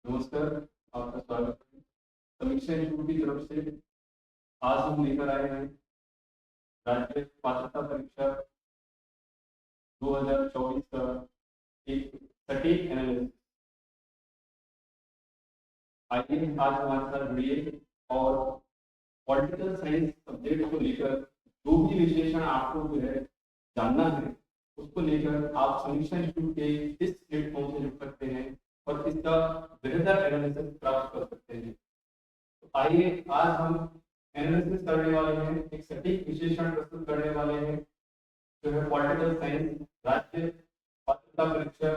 नमस्कार। आपका स्वागत है समीक्षा इंस्टीट्यूट की तरफ से। आज हम लेकर आए हैं राज्य पात्रता परीक्षा 2024 का एक सटीक एनालिसिस। आइए आज हमारे साथ जुड़िए और पॉलिटिकल साइंस सब्जेक्ट को लेकर जो भी विश्लेषण आपको जो है जानना है, उसको लेकर आप समीक्षा इंस्टीट्यूट के इस प्लेटफॉर्म से जुड़ सकते हैं और इसका बेहतर एनालिसिस प्राप्त कर सकते हैं। तो आइए आज हम एनालिसिस करने वाले हैं, एक सटीक विश्लेषण प्रस्तुत करने वाले हैं जो है पॉलिटिकल साइंस राज्य पात्रता परीक्षा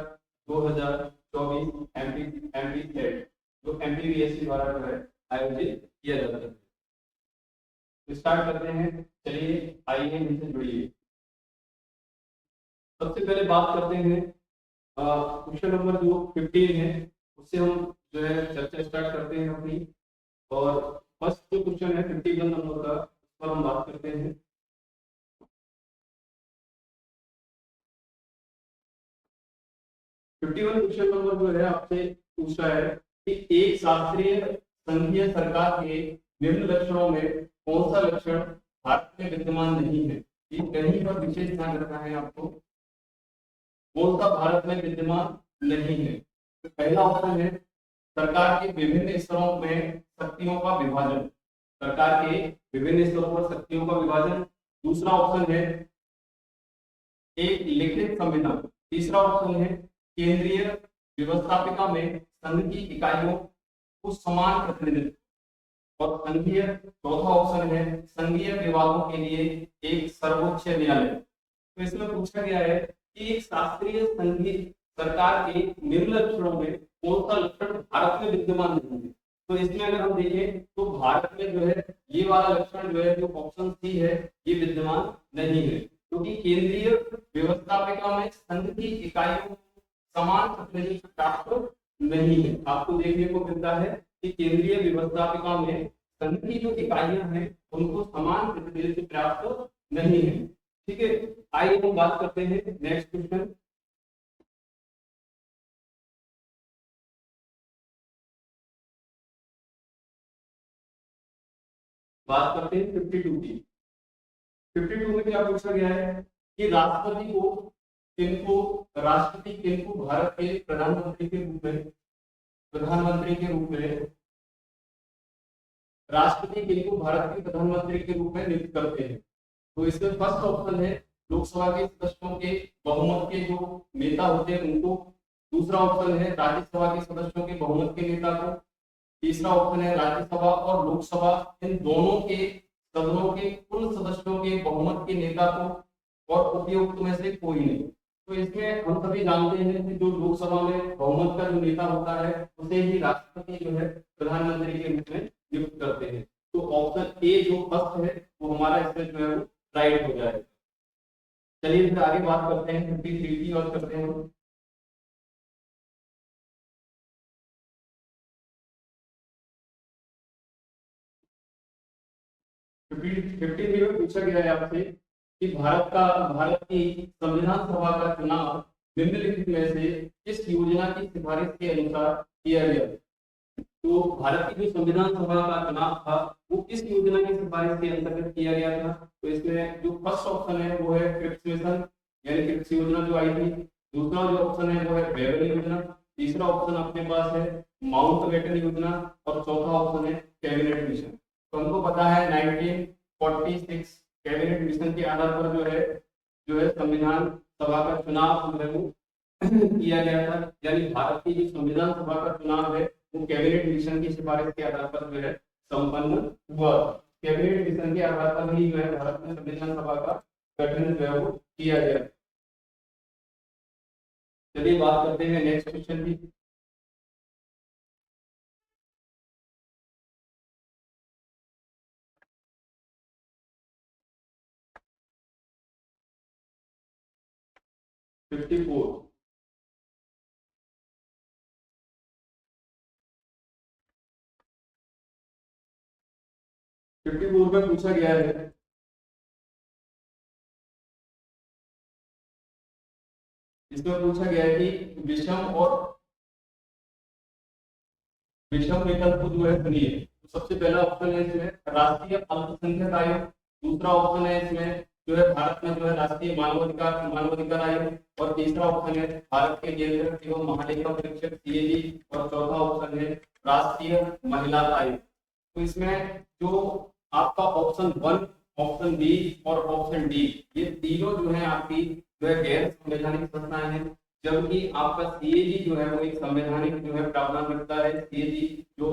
2024 एमपी सेट, जो एमपीवीएससी द्वारा जो है आयोजित किया जाता है। तो स्टार्ट करते हैं, चलिए आइए इनसे जुड़िए। सबसे पहले बात करते हैं क्वेश्चन नंबर जो 15 है, उससे हम जो है चर्चा स्टार्ट करते हैं अपनी। और फर्स्ट जो क्वेश्चन है 51 नंबर का, उस पर हम बात करते हैं। 51 क्वेश्चन नंबर जो है आपसे पूछा है कि एक शास्त्रीय संघीय सरकार के निम्न लक्षणों में कौन सा लक्षण भारत में विद्यमान नहीं है। ये कहीं पर विशेष ध्यान रखना है आपको, कौन सा भारत में विद्यमान नहीं है। तो पहला ऑप्शन है सरकार के विभिन्न स्तरों में शक्तियों का विभाजन, सरकार के विभिन्न स्तरों पर शक्तियों का विभाजन। दूसरा ऑप्शन है एक लिखित संविधान। तीसरा ऑप्शन है केंद्रीय व्यवस्थापिका में संघ की इकाइयों को समान प्रतिनिधित्व। और संघीय चौथा ऑप्शन है संघीय विवादों के लिए एक सर्वोच्च न्यायालय। तो इसमें पूछा गया है कि एक शास्त्रीय संघीय सरकार के निम्न लक्षणों में कौन सा लक्षण भारत में विद्यमान नहीं है। तो इसमें अगर हम देखें तो भारत में जो है ये वाला लक्षण जो है, जो ऑप्शन सी है, ये विद्यमान नहीं है, क्योंकि केंद्रीय व्यवस्थापिका में संघ की इकाइयों समान प्रतिनिधित्व प्राप्त नहीं है। आपको देखने को मिलता है कि केंद्रीय व्यवस्थापिका में संघ की जो इकाइयां हैं उनको समान प्रतिनिधित्व प्राप्त नहीं है। ठीक है, आइए हम बात करते हैं नेक्स्ट क्वेश्चन। बात करते हैं 52 की। 52 में क्या पूछा गया है कि राष्ट्रपति किनको भारत के प्रधानमंत्री के रूप में राष्ट्रपति किनको भारत के प्रधानमंत्री के रूप में नियुक्त करते हैं। तो इसमें फर्स्ट ऑप्शन है लोकसभा के सदस्यों के बहुमत के जो नेता होते हैं उनको। दूसरा ऑप्शन है राज्यसभा के सदस्यों के बहुमत के नेता को। तीसरा ऑप्शन है राज्यसभा और लोकसभा इन दोनों के सदनों के कुल सदस्यों के बहुमत के नेता को, और उपयुक्त में से कोई नहीं। तो इसमें हम सभी जानते हैं कि जो लोकसभा में बहुमत का जो नेता होता है उसे ही राष्ट्रपति जो है प्रधानमंत्री के रूप में नियुक्त करते हैं। तो ऑप्शन ए जो फर्स्ट है वो हमारा इसमें जो है वो राइट हो जाएगा। चलिए फिर आगे बात करते हैं 53 की और करते हैं। 53 में पूछा गया है आपसे कि भारत की संविधान सभा का चुनाव निम्नलिखित में से किस योजना की सिफारिश के अनुसार किया गया। तो भारत की जो संविधान सभा का चुनाव था वो किस योजना की सिफारिश के अंतर्गत किया गया था। तो इसमें जो फर्स्ट ऑप्शन है वो है क्रिप्स मिशन, यानी क्रिप्स योजना जो आई थी। दूसरा जो ऑप्शन है वो है बेबल योजना। तीसरा ऑप्शन अपने पास है माउंटबेटन योजना। और चौथा ऑप्शन है कैबिनेट मिशन। तो हमको पता है 1946 कैबिनेट मिशन के आधार पर जो है संविधान सभा का चुनाव जो है वो किया गया था। यानी भारत की जो संविधान सभा का चुनाव है वो कैबिनेट मिशन की सिफारिश के आधार पर जो है संपन्न हुआ। कैबिनेट मिशन के आधार पर ही जो है भारत में संविधान सभा का गठन जो है वो किया गया। चलिए बात करते हैं नेक्स्ट क्वेश्चन की। फिफ्टी फोर 54 में पूछा गया है इसमें पूछा गया है कि विषम और विषम विकल्प जो है सुनिए। तो सबसे पहला ऑप्शन है इसमें राष्ट्रीय अल्पसंख्यक आयोग, दूसरा ऑप्शन है इसमें जो है भारत में जो है राष्ट्रीय मानवाधिकार आयोग, और तीसरा ऑप्शन है भारत के नियंत्रक एवं महालेखा परीक्षक सीएजी, और चौथा ऑप्शन है राष्ट्रीय महिला आयोग। तो इसमें जो आपका ऑप्शन वन, ऑप्शन बी और ऑप्शन डी, ये तीनों जो है आपकी जो है गैर संवैधानिक संस्थाएं हैं, जबकि आपका सीएजी जो है वो एक संवैधानिक जो है प्रावधान रखता है। सीएजी जो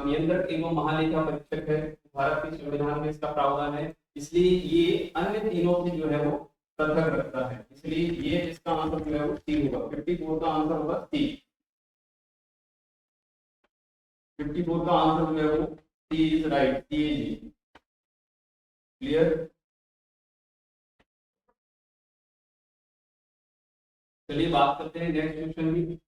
नियंत्रक एवं महालेखा परीक्षक है, भारत के संविधान में इसका प्रावधान है, इसलिए ये अन्य तीनों से जो है वो पृथक रखता है, इसलिए ये इसका आंसर जो है वो सी होगा। 54 का आंसर होगा सी। 54 का आंसर जो है वो सी इज राइट, सीएजी। क्लियर? चलिए बात करते हैं नेक्स्ट क्वेश्चन की।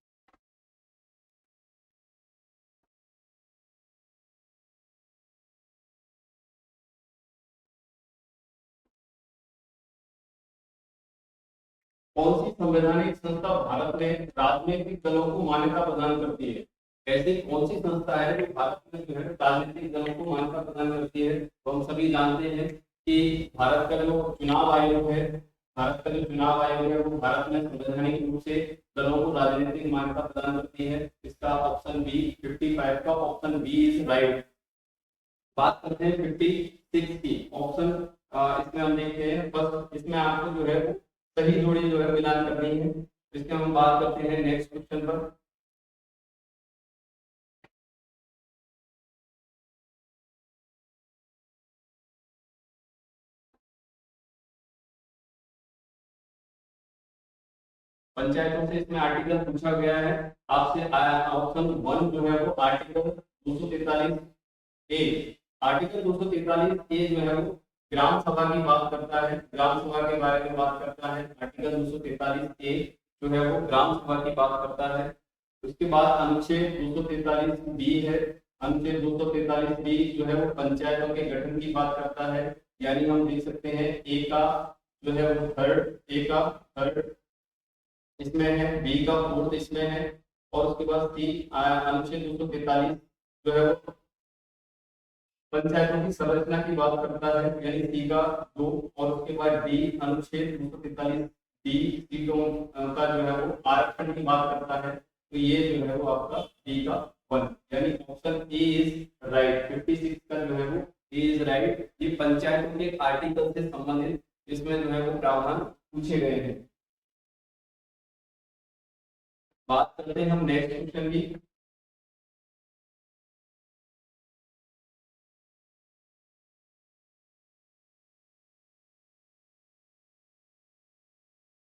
कौन सी संवैधानिक संस्था भारत में राजनीतिक दलों को मान्यता प्रदान करती है? ऐसी कौन सी संस्था है जो भारत में जो है राजनीतिक दलों को मान्यता प्रदान करती है? तो हम सभी जानते हैं कि भारत का जो चुनाव आयोग है, भारत का जो चुनाव आयोग है वो भारत में संवैधानिक रूप से दलों को राजनीतिक मान्यता प्रदान करती है। इसका ऑप्शन बी, 55 का ऑप्शन बी इज राइट। बात करते हैं 56 की ऑप्शन, इसमें हम देखते हैं बस इसमें आपको जो है सही जोड़ी जो है मिलान करनी है। इसमें हम बात करते हैं नेक्स्ट क्वेश्चन पर। पंचायतों से इसमें आर्टिकल पूछा गया है आपसे। ऑप्शन वन जो है वो आर्टिकल 243 ए, आर्टिकल 243 ए जो है वो ग्राम सभा की बात करता है, ग्राम सभा के बारे में बात करता है। आर्टिकल 243 ए जो है वो ग्राम सभा की बात करता है। उसके बाद अनुच्छेद 243 बी है, अनुच्छेद 243 बी जो है वो पंचायतों के गठन की बात करता है। यानी हम देख सकते हैं ए का जो है वो थर्ड, ए का थर्ड इसमें है, बी का फोर्थ इसमें है, और उसके बाद सी अनुच्छेद 243 जो है वो पंचायतों की संरचना की बात करता है, यानी सी का दो, और उसके बाद डी अनुच्छेद 243 डी, सी का जो है वो आरक्षण की बात करता है। तो ये जो है वो आपका डी का वन, यानी ऑप्शन ए इज राइट। 56 का जो है वो ए इज राइट। ये पंचायतों के आर्टिकल से संबंधित इसमें जो है वो प्रावधान पूछे गए हैं। बात करते हैं हम नेक्स्ट क्वेश्चन की।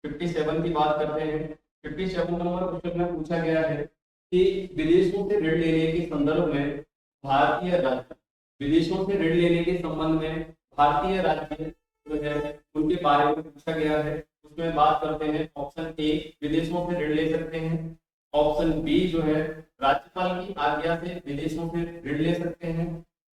फिफ्टी सेवन की बात करते हैं। 57 नंबर क्वेश्चन में पूछा गया है कि विदेशों से ऋण लेने के संदर्भ में भारतीय राज्य, विदेशों से ऋण लेने के संबंध में भारतीय राज्य जो है उनके बारे में पूछा गया है। उसमें बात करते हैं ऑप्शन ए, विदेशों से ऋण ले सकते हैं। ऑप्शन बी जो है राज्यपाल की आज्ञा से विदेशों से ऋण ले सकते हैं।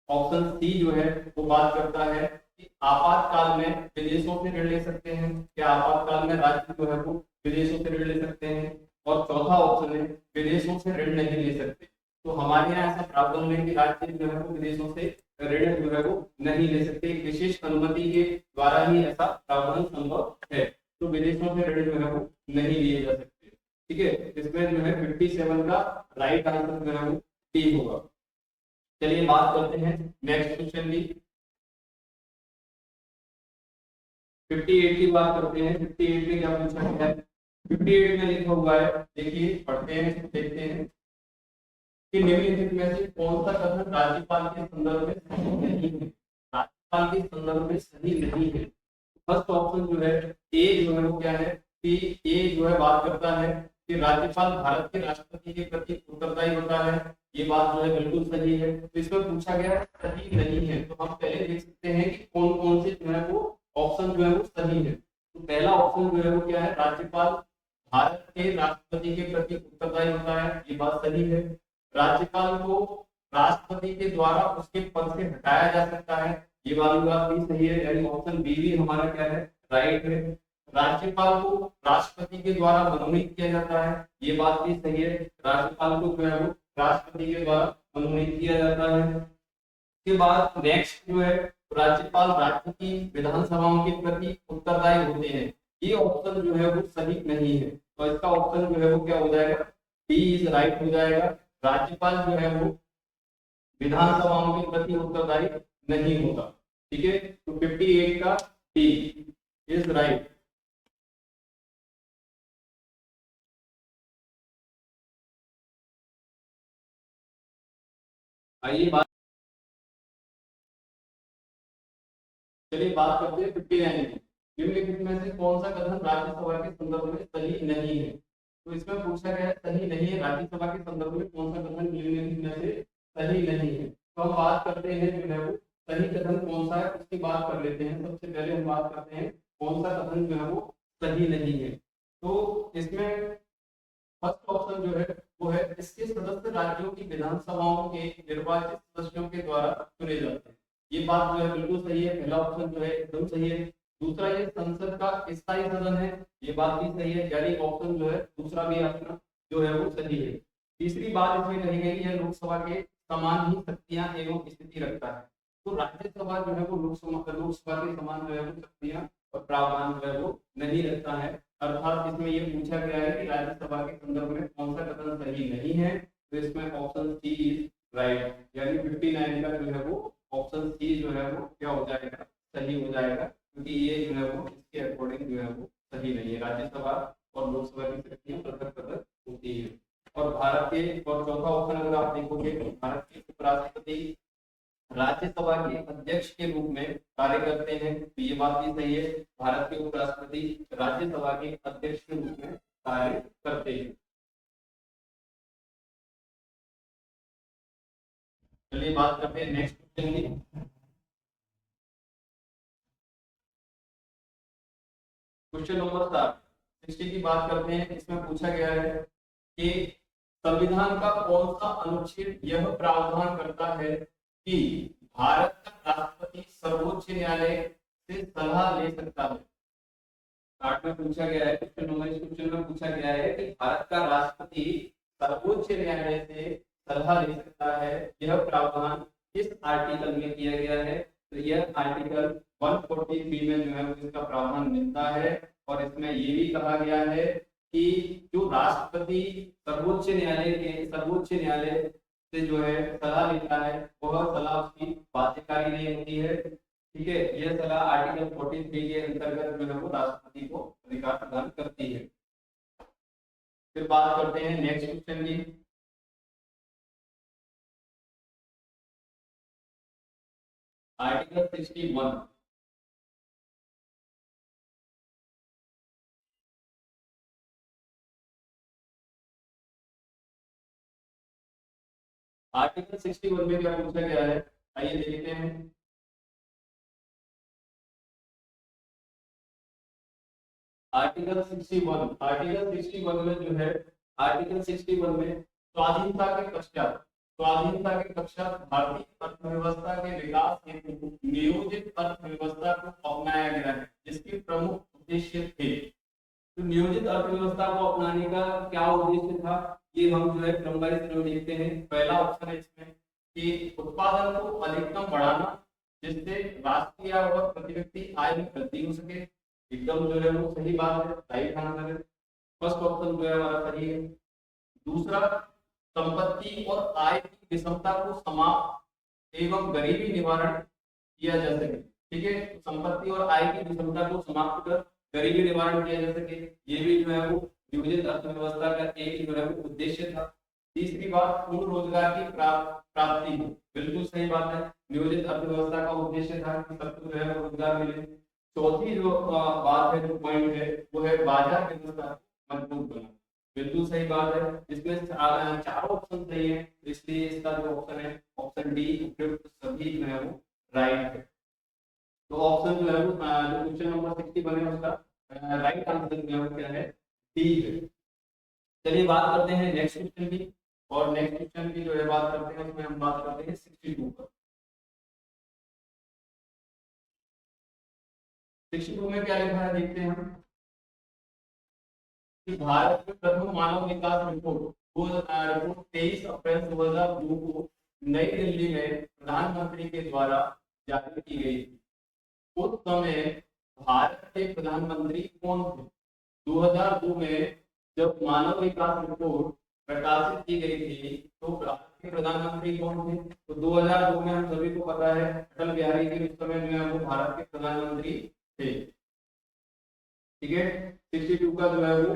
ऑप्शन सी जो है वो बात करता है कि आपातकाल में विदेशों से ऋण ले सकते हैं, क्या आपातकाल में राज्य जो है वो विदेशों से ऋण ले सकते हैं। और चौथा ऑप्शन है विदेशों से ऋण नहीं ले सकते। तो हमारे यहाँ ऐसा प्रावधान है कि राज्य जो है वो विदेशों से ऋण जो है वो नहीं ले सकते, विशेष अनुमति के द्वारा ही ऐसा प्रावधान संभव है। तो विदेशों से ऋण जो है वो नहीं लिए जा सकते। ठीक है, इसमें जो है 57 का राइट आंसर जो है वो डी होगा। चलिए बात करते हैं नेक्स्ट क्वेश्चन की। 58 की बात करते हैं। 58 में क्या पूछा गया है? 58 में लिखा हुआ है, देखिए पढ़ते हैं, देखते हैं कि निम्नलिखित में से कौन सा कथन राज्यपाल के संदर्भ में सही नहीं है? राज्यपाल के संदर्भ में सही नहीं है। फर्स्ट ऑप्शन जो है ए जो है वो क्या है कि ए जो है बात करता है कि राज्यपाल भारत के राष्ट्रपति के प्रति उत्तरदायी होता है। ये बात जो है बिल्कुल सही है। तो इसमें पूछा गया सही नहीं है, तो हम पहले देख सकते हैं कि कौन कौन से जो है वो ऑप्शन जो है वो सही है। तो पहला ऑप्शन जो है वो क्या है, राज्यपाल भारत के राष्ट्रपति के प्रति उत्तरदायी होता है, ये बात सही है। राज्यपाल को राष्ट्रपति के द्वारा उसके पद से हटाया जा सकता है, ये वाली बात भी सही है, यानी ऑप्शन बी भी हमारा क्या है, राइट है। राज्यपाल को राष्ट्रपति के द्वारा मनोनीत किया जाता है, ये बात भी सही है। राज्यपाल को जो है वो राष्ट्रपति के द्वारा मनोनीत किया जाता है। के बाद नेक्स्ट जो है राज्यपाल राज्य की विधानसभाओं के प्रति उत्तरदायी होते हैं। ये ऑप्शन जो है वो सही नहीं है, तो इसका ऑप्शन जो है वो क्या हो जाएगा, डी इज राइट हो जाएगा। राज्यपाल जो है वो विधानसभाओं के प्रति उत्तरदायी नहीं होता। ठीक है, तो 58 का डी इज राइट। आइए बात, चलिए बात करते हैं 59 की। निम्नलिखित में से कौन सा कथन राज्यसभा के संदर्भ में सही नहीं है। तो इसमें पूछा गया है सही नहीं है, राज्यसभा के संदर्भ में कौन सा कथन निम्नलिखित में से सही नहीं है। तो हम बात करते हैं जो है वो सही कथन कौन सा है उसकी बात कर लेते हैं। सबसे पहले हम बात करते हैं कौन सा कथन जो है वो सही नहीं है। तो इसमें फर्स्ट ऑप्शन जो है वो है इसके सदस्य राज्यों की विधानसभाओं के निर्वाचित सदस्यों के द्वारा चुने जाते हैं। ये बात जो है बिल्कुल सही है, पहला ऑप्शन जो है एकदम सही है। दूसरा, ये संसद का स्थायी सदन है, ये बात भी सही है, यानी ऑप्शन जो है दूसरा भी ऑप्शन जो है वो सही है। तीसरी बात इसमें कही गई है लोकसभा के समान ही शक्तियां एवं स्थिति रखता है। तो राज्यसभा जो है वो लोकसभा के समान जो है वो शक्तियां और प्रावधान जो है वो नहीं रखता है। अर्थात इसमें ये पूछा गया है कि राज्यसभा के संदर्भ में कौन सा कथन सही नहीं है, तो इसमें ऑप्शन सी इज राइट, यानी 59 का जो है वो ऑप्शन सी जो है वो क्या हो जाएगा, सही हो जाएगा, क्योंकि ये जो है वो इसके अकॉर्डिंग जो है वो सही नहीं है। राज्यसभा और लोकसभा की शक्तियां पृथक पृथक होती है। और भारत के और चौथा ऑप्शन अगर आप देखोगे तो भारत के उपराष्ट्रपति राज्यसभा के अध्यक्ष के रूप में कार्य करते हैं, तो ये बात भी सही है, भारत के उपराष्ट्रपति राज्यसभा के अध्यक्ष के रूप में कार्य करते हैं। चलिए बात करते हैं नेक्स्ट क्वेश्चन की। क्वेश्चन नंबर 60 की बात करते हैं। इसमें पूछा गया है कि संविधान का कौन सा अनुच्छेद यह प्रावधान करता है कि भारत का राष्ट्रपति सर्वोच्च न्यायालय से सलाह ले सकता है। पार्ट में पूछा गया है, क्वेश्चन नंबर इस क्वेश्चन में पूछा गया है कि भारत का राष्ट्रपति सर्वोच्च न्यायालय से सलाह ले सकता है, यह प्रावधान किस आर्टिकल में किया गया है। तो यह आर्टिकल 143 में जो है इसका प्रावधान मिलता है। और इसमें ये भी कहा गया है कि जो राष्ट्रपति सर्वोच्च न्यायालय से जो है सलाह लेता है वह सलाह उसकी बाध्यकारी नहीं होती है। ठीक है, यह सलाह आर्टिकल 43 के अंतर्गत जो है वो राष्ट्रपति को अधिकार प्रदान करती है। फिर बात करते हैं नेक्स्ट क्वेश्चन की। आर्टिकल 61, आर्टिकल 61 में क्या पूछा गया है, आइए देखते हैं। आर्टिकल 61 में जो है आर्टिकल 61 में स्वाधीनता के पश्चात भारतीय अर्थव्यवस्था के विकास हेतु नियोजित अर्थव्यवस्था को अपनाया गया है, जिसके प्रमुख उद्देश्य थे। तो नियोजित अर्थव्यवस्था को अपनाने का क्या उद्देश्य था, ये हम जो है क्रम बाय क्रम देखते हैं। पहला ऑप्शन है इसमें कि उत्पादन को अधिकतम बढ़ाना, जिससे राष्ट्रीय और प्रति व्यक्ति आय में वृद्धि हो सके। एकदम जो है वो सही बात है, राइट आंसर है, फर्स्ट ऑप्शन जो है हमारा सही है। दूसरा, संपत्ति और आय की विषमता को समाप्त एवं गरीबी निवारण किया जा सके। ठीक है, संपत्ति और आय की विषमता को समाप्त कर गरीबी निवारण किया जा सके, ये भी जो है वो नियोजित अर्थव्यवस्था का एक जो है वो उद्देश्य था। तीसरी बात, पूर्ण रोजगार की प्राप्ति, बिल्कुल सही बात है, नियोजित अर्थव्यवस्था का उद्देश्य था कि सबको जो है रोजगार मिले। चौथी जो बात है, जो पॉइंट है, वो है बाजार व्यवस्था मजबूत बनाना, बिल्कुल सही बात है। इसमें चार ऑप्शन सही है, इसलिए इसका जो ऑप्शन है ऑप्शन डी उपयुक्त सभी जो है वो राइट है। तो ऑप्शन जो है वो जो क्वेश्चन नंबर 61 है उसका राइट आंसर जो है क्या है, डी है। चलिए बात करते हैं नेक्स्ट क्वेश्चन की। और नेक्स्ट क्वेश्चन की जो है बात करते हैं, उसमें हम बात करते हैं 62 पर। 62 में क्या लिखा है देखते हैं हम कि भारत में प्रथम मानव विकास रिपोर्ट रिपोर्ट 23 अप्रैल 2002 को नई दिल्ली में प्रधानमंत्री के द्वारा जारी की गई थी। उस समय भारत के प्रधानमंत्री कौन थे? 2002 में जब मानव विकास रिपोर्ट प्रकाशित की गई थी तो भारत के प्रधानमंत्री कौन थे? तो 2002 में हम सभी को पता है अटल बिहारी जी उस समय जो है वो भारत के प्रधानमंत्री थे। ठीक है, 62 का जो है वो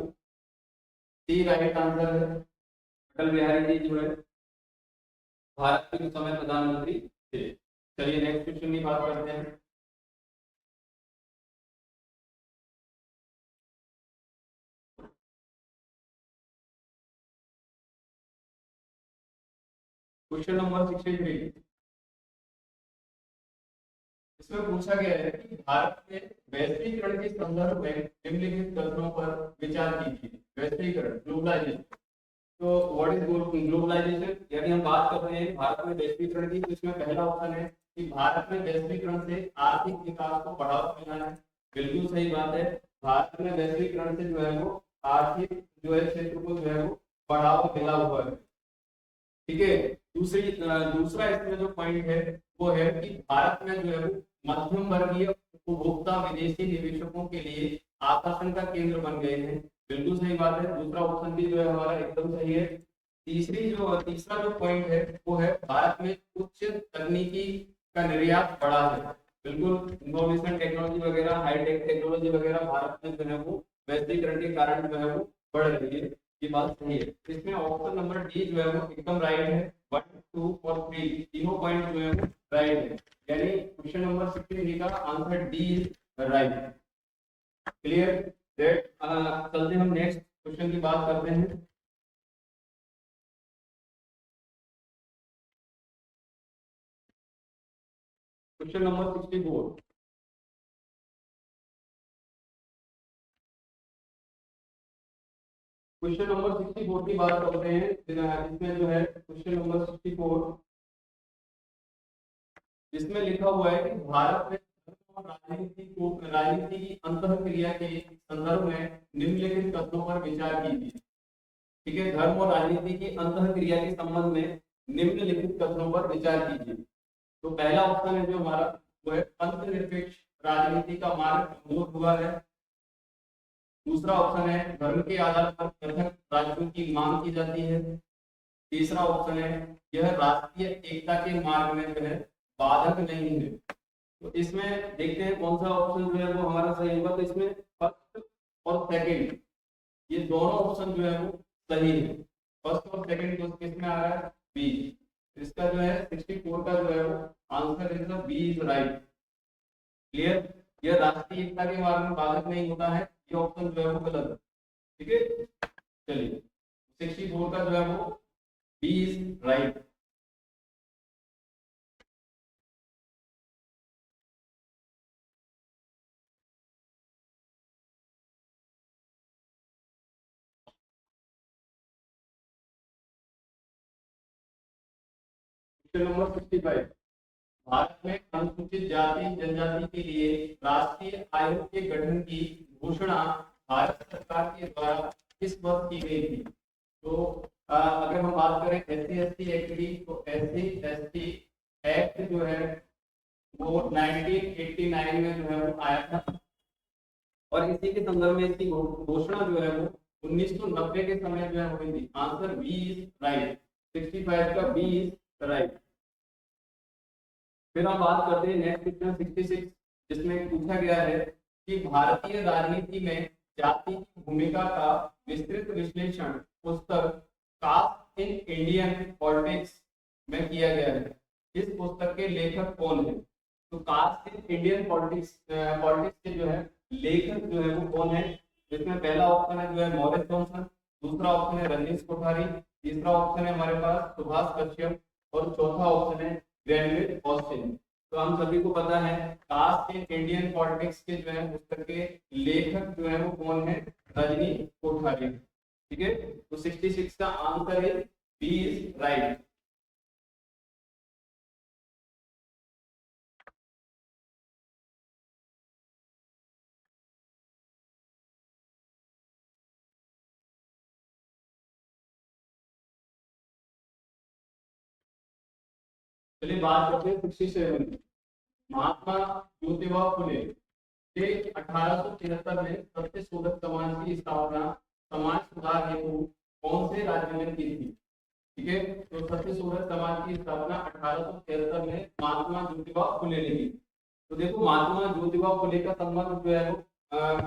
सी राइट आंसर है। अटल बिहारी जी जो है भारत के उस समय प्रधानमंत्री थे। चलिए नेक्स्ट क्वेश्चन की बात करते हैं। क्वेश्चन नंबर 63, इसमें पूछा गया है कि भारत ने वैश्वीकरण के संदर्भ में निम्नलिखित कथनों पर विचार कीजिए। वैश्वीकरण, ग्लोबलाइजेशन। तो व्हाट इज ग्लोबलाइजेशन? यानी हम बात कर रहे हैं भारत में वैश्वीकरण की, तो इसमें पहला ऑप्शन है कि भारत में वैश्वीकरण से आर्थिक विकास को बढ़ावा मिलना है। बिल्कुल सही बात है, भारत में वैश्वीकरण से जो है वो आर्थिक जो है क्षेत्र को जो है वो बढ़ावा मिला हुआ है। ठीक है, दूसरा इसमें जो पॉइंट है वो है कि भारत में जो है वो मध्यम वर्गीय उपभोक्ता विदेशी निवेशकों के लिए आकर्षण का केंद्र बन गए हैं। बिल्कुल सही बात है, दूसरा ऑप्शन भी जो है हमारा एकदम सही है। तीसरा जो पॉइंट है वो है भारत में उच्च तकनीकी का निर्यात बढ़ा है। बिल्कुल, इंफॉर्मेशन टेक्नोलॉजी वगैरह, हाईटेक टेक्नोलॉजी वगैरह भारत में जो है वो वैश्वीकरण के कारण जो है वो बढ़ रही है। ये बात सही है। इसमें ऑप्शन नंबर डी जो है वो एकदम राइट है। 1, 2 और 3 तीनों पॉइंट जो है वो राइट है, यानी क्वेश्चन नंबर 63 का answer D is right. Clear that? चलते हम नेक्स्ट क्वेश्चन की बात करते हैं। क्वेश्चन नंबर 64, क्वेश्चन नंबर 64 की बात करते हैं। इसमें जो है क्वेश्चन नंबर 64, इसमें लिखा हुआ है कि भारत में राजनीति की अंतःक्रिया के संदर्भ में निम्नलिखित तत्वों पर विचार कीजिए। ठीक है, धर्म और राजनीति की अंतःक्रिया के संबंध में निम्नलिखित कथनों पर विचार कीजिए। तो पहला ऑप्शन है जो हमारा वो है पंथ निरपेक्ष राजनीति का मार्ग कमजोर हुआ है। दूसरा ऑप्शन है धर्म के आधार पर पृथक राज्यों की मांग की जाती है। तीसरा ऑप्शन है यह राष्ट्रीय एकता के मार्ग में जो है बाधक नहीं है। तो इसमें देखते हैं कौन सा ऑप्शन जो है वो हमारा सही होगा। तो इसमें फर्स्ट और सेकंड ये दोनों ऑप्शन जो है वो सही है। फर्स्ट और सेकंड तो किस में आ रहा है? बी। इसका जो है 64 का जो है वो answer is the B is right. Clear? यह राष्ट्रीय एकता के मार्ग में बाधक नहीं होता है, ये ऑप्शन जो है वो गलत है। ठीक है, चलिए 64 का जो है वो B is right. Question number 65, Bharat में अनुसूचित जाति जनजाति के लिए राष्ट्रीय आयोग के गठन की घोषणा भारत सरकार के द्वारा किस वर्ष की गई थी? तो अगर हम बात करें SC/ST एक्ट की, तो SC/ST एक्ट जो है वो 1989 में जो है वो आया था, और इसी के संदर्भ में इसकी घोषणा जो है वो 1990 के समय जो है हुई थी। Answer B is right. 65 का बी इज राइट। फिर हम बात करते हैं नेक्स्ट क्वेश्चन 66, जिसमें पूछा गया है कि भारतीय राजनीति में जाति की भूमिका का विस्तृत विश्लेषण पुस्तक कास्ट इन इंडियन पॉलिटिक्स में किया गया है। इस पुस्तक के लेखक कौन है? तो caste in Indian politics politics के जो है लेखक जो है वो कौन है? इसमें पहला ऑप्शन है जो है मॉरिस जॉनसन, दूसरा ऑप्शन है रजनीश कोठारी, तीसरा ऑप्शन है हमारे पास सुभाष कश्यप, और चौथा ऑप्शन है ग्रेनविल ऑस्टिन। तो हम सभी को पता है कास्ट इन इंडियन पॉलिटिक्स के जो है पुस्तक के लेखक जो है वो कौन है? रजनी कोठारी। ठीक है, तो 66 का आंसर है बी इज राइट। चलिए बात करते हैं 67 की। महात्मा ज्योतिबा फुले ने 1873 में सत्यशोधक समाज की स्थापना समाज सुधार हेतु कौन से राज्य में की थी? ठीक है, तो सत्यशोधक समाज की स्थापना 1873 में महात्मा ज्योतिबा फुले ने की। तो देखो महात्मा ज्योतिबा फुले का संबंध जो है वो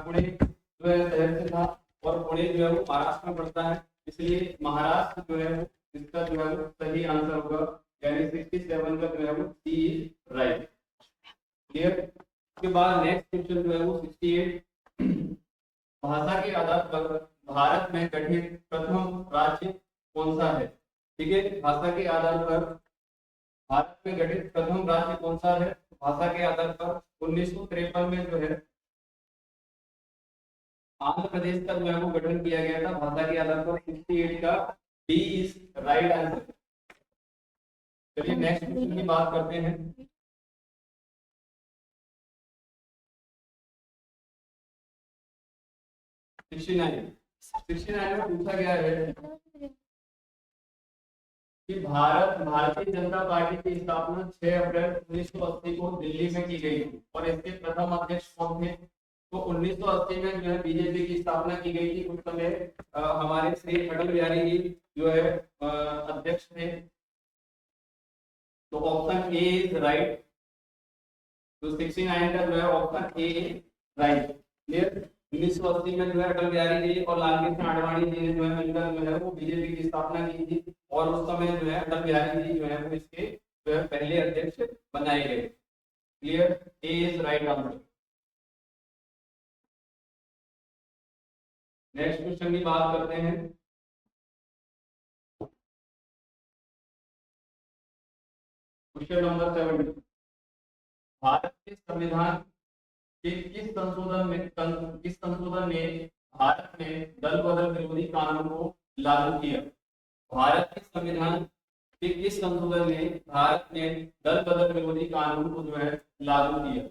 पुणे जो है शहर से था, और पुणे जो है वो महाराष्ट्र में पड़ता है, इसलिए महाराष्ट्र जो है वो इसका जो है वो सही आंसर होगा, यानी 67 का जो है वो सी इज राइट। क्लियर। उसके बाद नेक्स्ट क्वेश्चन जो है वो 68, भाषा के आधार पर भारत में गठित प्रथम राज्य कौन सा है? ठीक है, भाषा के आधार पर भारत में गठित प्रथम राज्य कौन सा है? भाषा के आधार पर 1953 में जो है आंध्र प्रदेश का जो है वो गठन किया गया था भाषा के आधार पर। 68 का डी इज राइट आंसर। चलिए नेक्स्ट क्वेश्चन की बात करते हैं। सिक्सटी नाइन में पूछा गया है कि भारतीय जनता पार्टी की स्थापना 6 अप्रैल 1980 को दिल्ली में की गई थी, और इसके प्रथम अध्यक्ष कौन थे? तो 1980 में जो है बीजेपी की स्थापना की गई थी। उस समय हमारे श्री अटल बिहारी जी जो है अध्यक्ष थे। तो ऑप्शन ए इज राइट। तो 69 का जो है ऑप्शन ए राइट। क्लियर। 1980 में जो है अटल बिहारी जी और लाल कृष्ण आडवाणी जी ने जो है मिलकर जो है वो बीजेपी की स्थापना की थी, और उस समय जो है अटल बिहारी जी जो है वो इसके जो है पहले अध्यक्ष बनाए गए। Clear. A is right answer. Next question की बात करते हैं। क्वेश्चन नंबर 70, भारत के संविधान के किस संशोधन ने भारत में दल बदल विरोधी कानून को लागू किया? भारत के संविधान के किस संशोधन ने भारत में दल बदल विरोधी कानून को जो है लागू किया?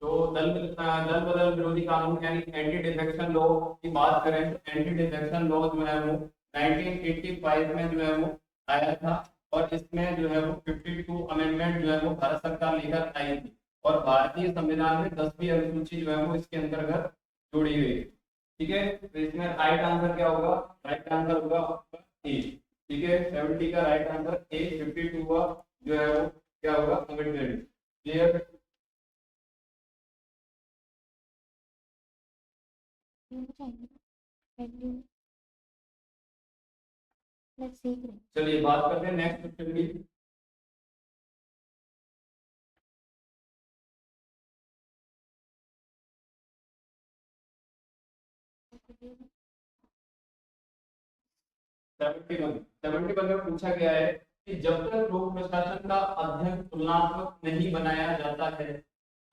तो दल बदल विरोधी कानून यानी एंटी डिफेक्शन लॉ की बात करें तो एंटी डिफेक्शन लॉ जो है वो 1985 में जो है वो आया था, और इसमें जो है वो 52 अमेंडमेंट जो है वो भारत सरकार लेकर आई थी, और भारतीय संविधान में 10वीं अनुसूची जो है वो इसके अंतर्गत जोड़ी हुई है। ठीक है, तो इसमें राइट आंसर क्या होगा? राइट आंसर होगा आपका ए। ठीक है, 70 का राइट आंसर ए। 52 का जो है वो क्या होगा? अमेंडमेंट। क्लियर। चलिए बात करते हैं नेक्स्ट क्वेश्चन की। सेवेंटी वन में पूछा गया है कि जब तक लोक प्रशासन का अध्ययन तुलनात्मक नहीं बनाया जाता है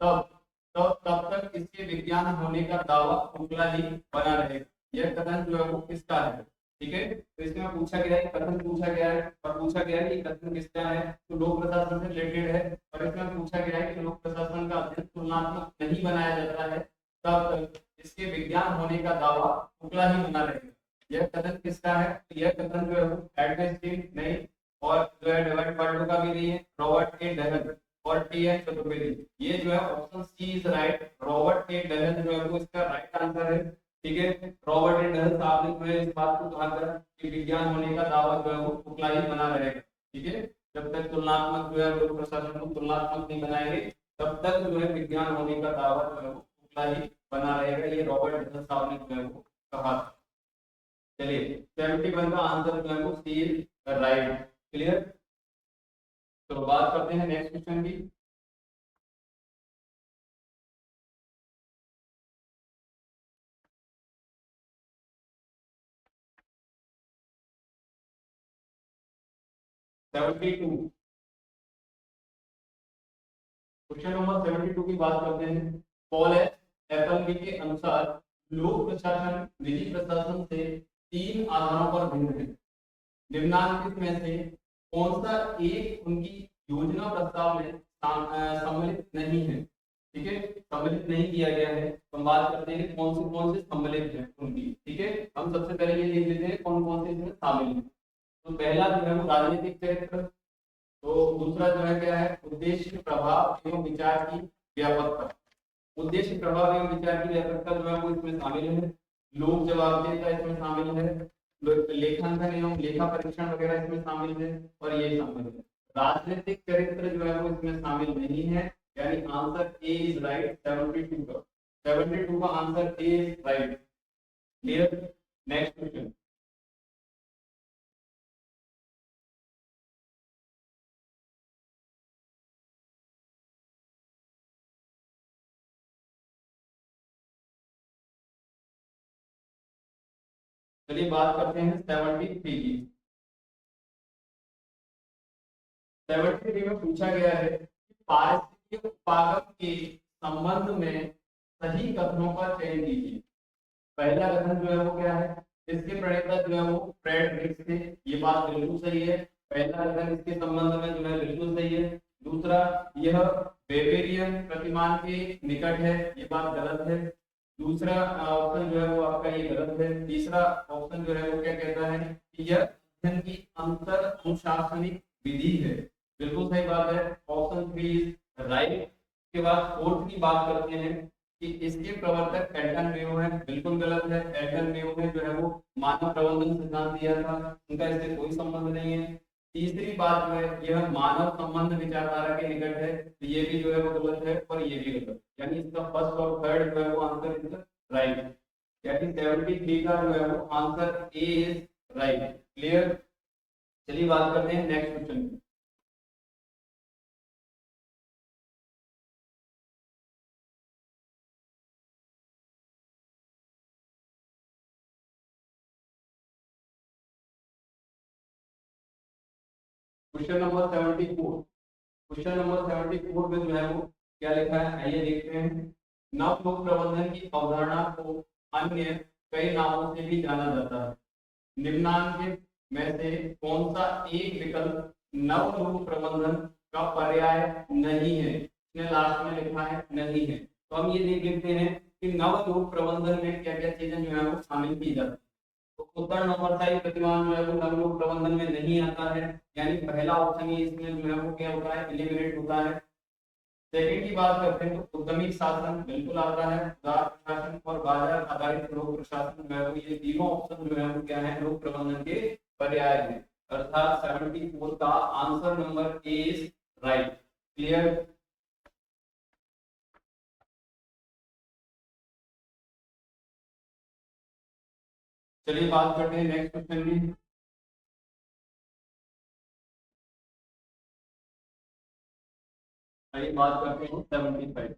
तब तब तक इसके विज्ञान होने का दावा खोखला ही बना रहेगा। यह कथन जो है वो किसका है? ठीक है, तो इसमें पूछा गया है, कथन पूछा गया है, और पूछा गया है कि कथन किसका है, तो लोक प्रशासन से रिलेटेड है, और इसमें पूछा गया है कि लोक प्रशासन का अध्ययन तुलनात्मक नहीं बनाया जाता है तब तक इसके विज्ञान होने का दावा खोखला ही बना रहेगा। यह कथन किसका है? यह कथन जो है वो एडम स्मिथ नहीं, और जो है डेविड पार्टो का भी नहीं है, रॉबर्ट ए डहल और टी एन चतुर्वेदी। ये जो है option C is right. Robert A Dahl जो है वो इसका राइट आंसर है। ठीक है, रॉबर्ट ए डहल साहब ने जो है इस बात को कहा था कि विज्ञान होने का दावा जो है वो खोखला ही बना रहेगा। ठीक है, जब तक तुलनात्मक जो है लोक प्रशासन को तुलनात्मक नहीं बनाएंगे तब तक जो है विज्ञान होने का दावा जो है वो खोखला ही बना रहेगा। ये रॉबर्ट डहल साहब ने जो है वो कहा था। चलिए 71 का आंसर जो है वो सी इज राइट। क्लियर। तो बात करते हैं नेक्स्ट क्वेश्चन की। क्वेश्चन नंबर 72 की बात करते हैं। पॉल एप्पल के अनुसार लोक प्रशासन निजी प्रशासन से 3 आधारों पर भिन्न है। निम्नलिखित में से कौन सा एक उनकी योजना प्रस्ताव में सम्मिलित नहीं है? ठीक है, सम्मिलित नहीं किया गया है। तो हम बात करते हैं कौन से सम्मिलित है उनकी। ठीक है, हम सबसे पहले ये लिख लेते हैं कौन कौन से इसमें शामिल है। तो पहला जो है वो राजनीतिक चरित्र, तो दूसरा जो है क्या है, उद्देश्य प्रभाव एवं विचार की व्यापकता। उद्देश्य प्रभाव एवं विचार की व्यापकता जो है वो इसमें शामिल है। लोक जवाबदेहिता इसमें शामिल है। लेखांकन एवं लेखा परीक्षण वगैरह इसमें शामिल है और ये शामिल है। राजनीतिक चरित्र जो है वो इसमें शामिल नहीं है, यानी आंसर ए इज राइट। 72 का answer A is right. Clear. Next question. चलिए बात करते हैं 73 की। 73 में पूछा गया है कि पारिस्थितिक उपागम के संबंध में सही कथनों का चयन कीजिए। पहला कथन जो है वो क्या है, इसके प्रणेता जो है वो फ्रेडरिक थे, ये बात बिल्कुल सही है। पहला कथन इसके संबंध में जो है बिल्कुल सही है। दूसरा, यह वेबेरियन प्रतिमान के निकट है, ये बात गलत है। दूसरा ऑप्शन जो है वो आपका ये गलत है। तीसरा ऑप्शन जो है वो क्या कहता है कि यह अध्ययन की अंतर अनुशासनिक विधि है, बिल्कुल सही बात है। Option 3 is right. के बाद फोर्थ की बात करते हैं कि इसके प्रवर्तक एल्टन मेयो है, बिल्कुल गलत है। एल्टन मेयो ने जो है वो मानव प्रबंधन सिद्धांत दिया था, उनका इससे कोई संबंध नहीं है। तीसरी बात जो है यह मानव संबंध विचारधारा के निकट है, तो ये भी जो है वो गलत है और ये भी गलत, यानी इसका फर्स्ट और थर्ड जो है वो आंसर इज राइट। यानी 73 का जो है वो answer A is right. Clear. चलिए बात करते हैं नेक्स्ट क्वेश्चन की। Question number 74। क्वेश्चन नंबर 74 में जो है वो क्या लिखा है, आइए देखते हैं। नव लोक प्रबंधन की अवधारणा को अन्य कई नामों से भी जाना जाता है। निम्नांकित में से कौन सा एक विकल्प नव लोक प्रबंधन का पर्याय नहीं है? इसने लास्ट में लिखा है नहीं है, तो हम ये देख लेते हैं कि नव लोक प्रबंधन में क्या क्या चीजें जो है वो शामिल की जाती है। तो उत्तर नौकरशाही प्रतिमान जो है वो नवलोक प्रबंधन में नहीं आता है, यानी पहला ऑप्शन ही इसमें जो है वो क्या होता है, एलिमिनेट होता है। सेकंड की बात करते हैं तो उद्यमी शासन बिल्कुल आता है। उदार प्रशासन और बाजार आधारित लोक प्रशासन जो है वो ये तीनों ऑप्शन जो है वो क्या है, लोक प्रबंधन के पर्याय हैं। अर्थात 74 का answer number A is right. Clear. चलिए बात करते हैं नेक्स्ट क्वेश्चन की। चलिए बात करते हैं 75।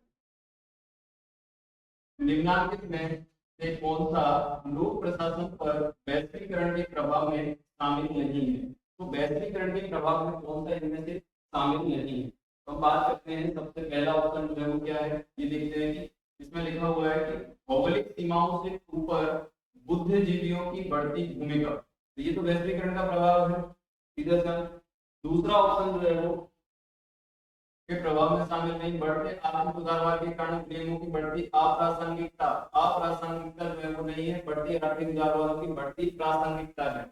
निम्नांकित में से कौन सा लोक प्रशासन पर वैश्वीकरण के प्रभाव में शामिल नहीं है? तो वैश्वीकरण के प्रभाव में कौन सा इनमें से शामिल नहीं है? तो हम बात करते हैं, सबसे पहला ऑप्शन जो है वो क्या है, ये देखते हैं कि इसमें लिखा हुआ है कि भौगोलिक सीमाओं से ऊपर बुद्धिजीवियों की बढ़ती भूमिका, तो ये तो वैश्वीकरण का प्रभाव है सीधा सा। दूसरा ऑप्शन जो है वो के प्रभाव में शामिल नहीं, बढ़ते आर्थिक उदारवाद के कारण प्रेमों की बढ़ती अप्रासंगिकता। अप्रासंगिकता जो है वो नहीं है, बढ़ती आर्थिक उदारवाद की बढ़ती प्रासंगिकता है।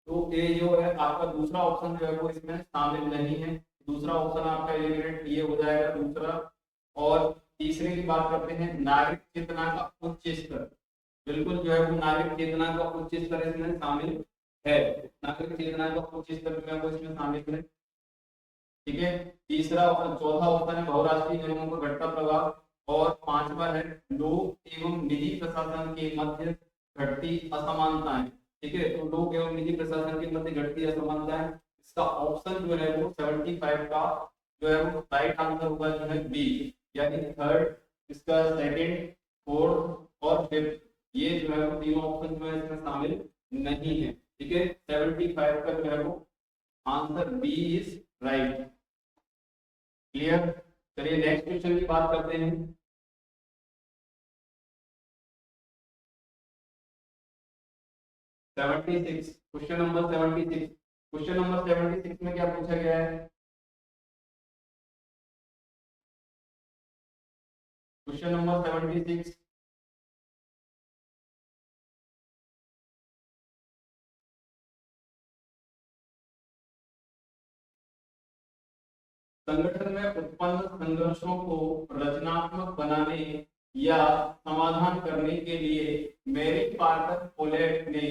तो ये जो है आपका दूसरा ऑप्शन जो है वो इसमें शामिल नहीं है। दूसरा ऑप्शन आपका एलिमिनेट ये हो जाएगा दूसरा। और तीसरे की बात करते हैं, नागरिक चेतना का उच्च स्तर, बिल्कुल जो है वो नागरिक चेतना का उच्च स्तर इसमें शामिल है। नागरिक चेतना का उच्च स्तर जो है वो इसमें शामिल है। ठीक है। तीसरा ऑप्शन, चौथा ऑप्शन है बहुराष्ट्रीय निगमों का घटता प्रभाव। और पांचवा है लोक एवं निजी प्रशासन के मध्य घटती असमानताएं। ठीक है, तो लोक एवं निजी प्रशासन के मध्य घटती असमानताएं, इसका ऑप्शन जो है वो 75 का जो है वो राइट आंसर होगा जो है बी, यानी थर्ड, इसका सेकंड, फोर्थ और फिफ्थ, ये जो है वो तीनों ऑप्शन जो है इसमें शामिल नहीं है। ठीक है, 75 का जो है वो answer B is right. Clear. चलिए नेक्स्ट क्वेश्चन की बात करते हैं। 76, क्वेश्चन नंबर 76। क्वेश्चन नंबर 76 में क्या पूछा गया है? क्वेश्चन नंबर 76, संगठन में उत्पन्न संघर्षों को रचनात्मक बनाने या समाधान करने के लिए मैरी पार्कर पोलेट ने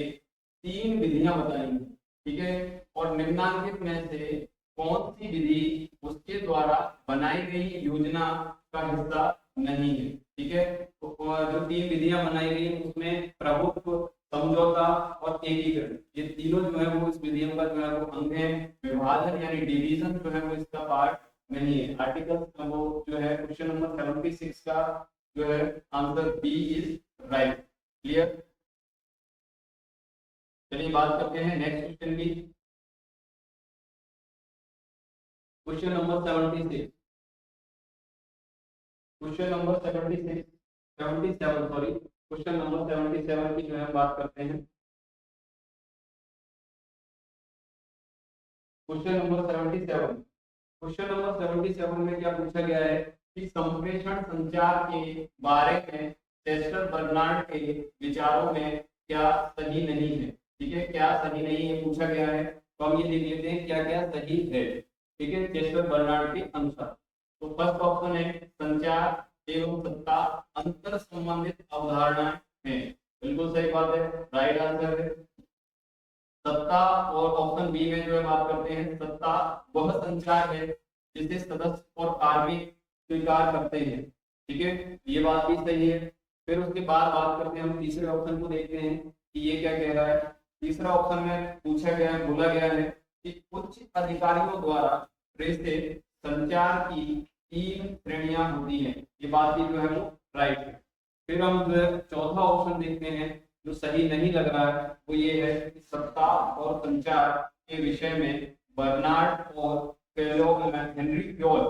3 विधियां बताई, ठीक है। और निम्नलिखित में से कौन सी विधि उसके द्वारा बनाई गई योजना का हिस्सा नहीं है, ठीक है। तो जो 3 विधियां बनाई गई उसमें प्रभुत्व, समझौता और एकीकरण, ये तीनों जो है वो इस विधियों का जो है वो अंग है। विभाजन यानी डिवीजन जो है वो इसका पार्ट नहीं है। आर्टिकल वो जो है क्वेश्चन नंबर 76 का जो है answer B is right. Clear. चलिए बात करते हैं नेक्स्ट क्वेश्चन की। Question number 76, question number 76 77 sorry, question number 77 की जो है बात करते हैं। क्वेश्चन नंबर 77, क्वेश्चन नंबर 77 में क्या पूछा गया है कि संप्रेषण संचार के बारे में चेस्टर बर्नार्ड के विचारों में क्या सही नहीं है, ठीक है। क्या सही नहीं है पूछा गया है, तो हम ये देख लेते हैं क्या क्या सही है, ठीक है, चेस्टर बर्नार्ड के अनुसार। तो फर्स्ट ऑप्शन है संचार एवं सत्ता अंतर संबंधित अवधारणाएं हैं, बिल्कुल सही बात है, राइट आंसर है। सत्ता, और ऑप्शन बी में जो है बात करते हैं सत्ता वह संचार है जिसे सदस्य और कार्मिक स्वीकार करते हैं, ठीक है, ये बात भी सही है। फिर उसके बाद बात करते हैं हम तीसरे ऑप्शन को, देखते हैं कि ये क्या कह रहा है। तीसरा ऑप्शन में पूछा गया है, बोला गया है कि उच्च अधिकारियों द्वारा प्रेस से संचार की 3 श्रेणियां होती हैं, ये बात भी जो है वो राइट है। फिर हम जो है चौथा ऑप्शन देखते हैं जो सही नहीं लग रहा है, वो ये है कि सत्ता और संचार के विषय में बर्नार्ड और हेनरी फ्योल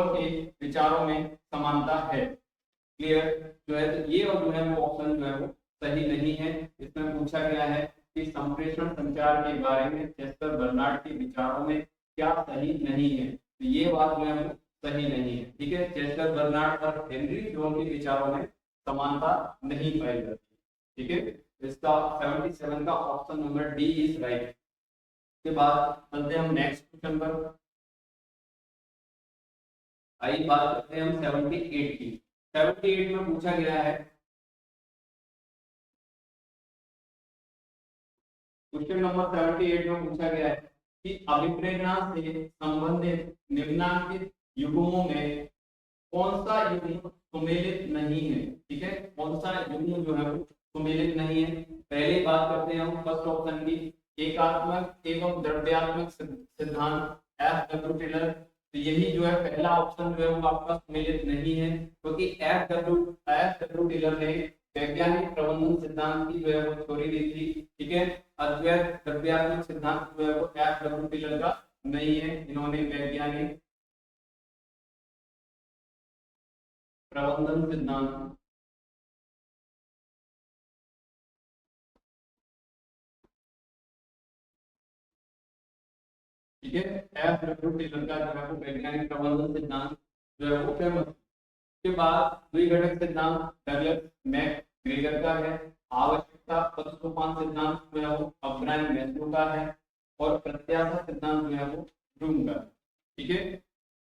के विचारों में समानता है। क्लियर जो है, तो ये और जो है वो ऑप्शन जो है वो सही नहीं है। इसमें पूछा गया है कि संप्रेषण संचार के बारे में चेस्टर बर्नार्ड के विचारों में क्या सही नहीं है, तो ये बात जो है वो सही नहीं है, ठीक है। चेस्टर बर्नार्ड और हेनरी फ्योल के विचारों में समानता नहीं पाई जाती, ठीक है। इसका 77 का option number D is right. के बाद चलते हैं हम नेक्स्ट क्वेश्चन पर। आइए बात करते हैं हम 78 की। 78 में पूछा गया है, क्वेश्चन नंबर 78 में पूछा गया है कि अभिप्रेरणा से संबंधित निम्नलिखित युग्मों में कौन सा युग्म सुमेलित नहीं है, ठीक है, कौन सा युग्म जो है वो सुमेलित नहीं है। पहले बात करते हैं हम फर्स्ट ऑप्शन की, एकात्मक एवं द्रव्यात्मक सिद्धांत, एफ डब्ल्यू टेलर। तो यही जो है पहला ऑप्शन जो है वो आपका सुमेलित नहीं है, क्योंकि एफ डब्ल्यू टेलर ने वैज्ञानिक प्रबंधन सिद्धांत की जो है वो थ्योरी दी थी, ठीक है। अद्वैत द्रव्यात्मक सिद्धांत जो है वो एफ डब्ल्यू टेलर का नहीं है, इन्होंने वैज्ञानिक प्रबंधन सिद्धांत, ठीक है, एफ डब्ल्यू टेलर का जो है वो वैज्ञानिक प्रबंधन सिद्धांत जो है वो फेमस। के बाद द्विघटक सिद्धांत डगलस मैकग्रेगर का है, आवश्यकता पद सोपान सिद्धांत जो है वो अब्राहम मैस्लो का है, और प्रत्याशा सिद्धांत जो है वो ब्लूम का है, ठीक है।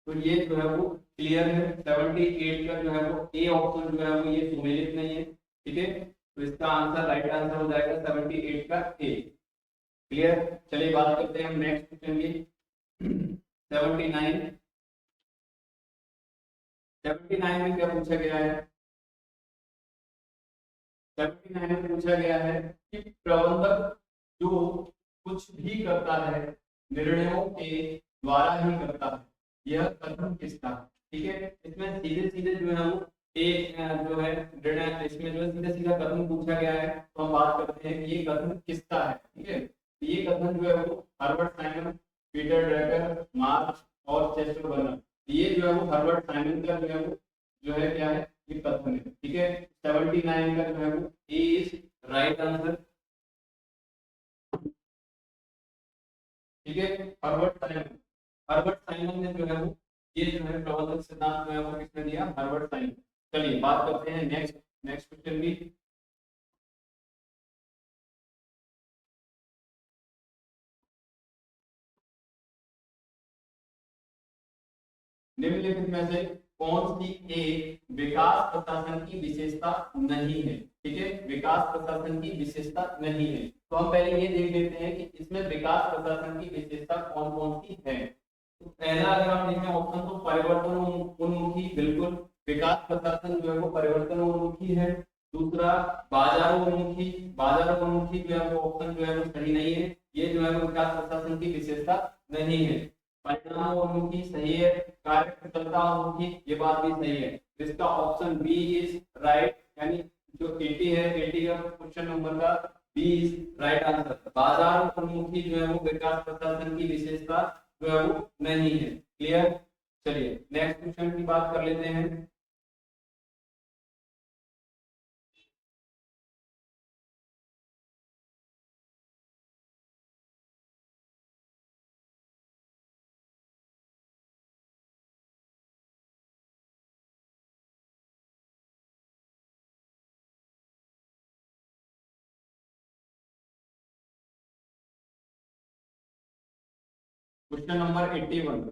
तो ये जो है वो क्लियर है। 78 का जो है वो ए ऑप्शन जो है वो ये सुमेलित नहीं है, ठीक है। तो इसका आंसर राइट आंसर हो जाएगा 78 का ए। क्लियर। चलिए बात करते हैं हम नेक्स्ट क्वेश्चन की। 79, 79 में क्या पूछा गया है। 79 में पूछा गया है कि प्रबंधक जो कुछ भी करता है निर्णयों के द्वारा ही करता है, यह कथन किसका, ठीक है। इसमें सीधे सीधे जो है वो एक जो है निर्णय, इसमें जो है सीधा सीधा कथन पूछा गया है, तो हम बात करते हैं कि ये कथन किसका है, ठीक है। तो ये कथन जो है वो Herbert Simon, Peter Drucker, marks और चेस्टर बर्नर, ये जो है वो हर्बर्ट साइमन का जो है क्या है, ये कथन है, ठीक है। 79 का जो है वो ए इज राइट आंसर, ठीक है। हर्बर्ट साइमन ने जो है वो ये जो है प्रबंधक सिद्धांत जो है वो किसने दिया, हर्बर्ट साइमन। चलिए बात करते हैं नेक्स्ट नेक्स्ट क्वेश्चन की। निम्नलिखित में से कौन सी एक विकास प्रशासन की विशेषता नहीं है? ठीक है, विकास प्रशासन की विशेषता नहीं है। तो हम पहले ये देख लेते हैं कि इसमें विकास प्रशासन की विशेषता कौन कौन सी है। तो पहला अगर आप देखें ऑप्शन, तो परिवर्तन उन्मुखी, बिल्कुल विकास प्रशासन जो है वो परिवर्तन उन्मुखी है। दूसरा बाजारोन्मुखी, बाजारोन्मुखी जो है वो ऑप्शन जो है वो सही नहीं है, ये जो है वो विकास प्रशासन की विशेषता नहीं है। परिणामोन्मुखी सही है, कार्यकुशलता उन्मुखी ये बात भी सही है। इसका ऑप्शन बी इज राइट, यानी जो 80 है, 80 का क्वेश्चन नंबर का बी इज राइट आंसर। बाजार उन्मुखी जो है वो विकास प्रशासन की विशेषता जो है वो नहीं है। क्लियर? चलिए नेक्स्ट क्वेश्चन की बात कर लेते हैं। क्वेश्चन नंबर 81,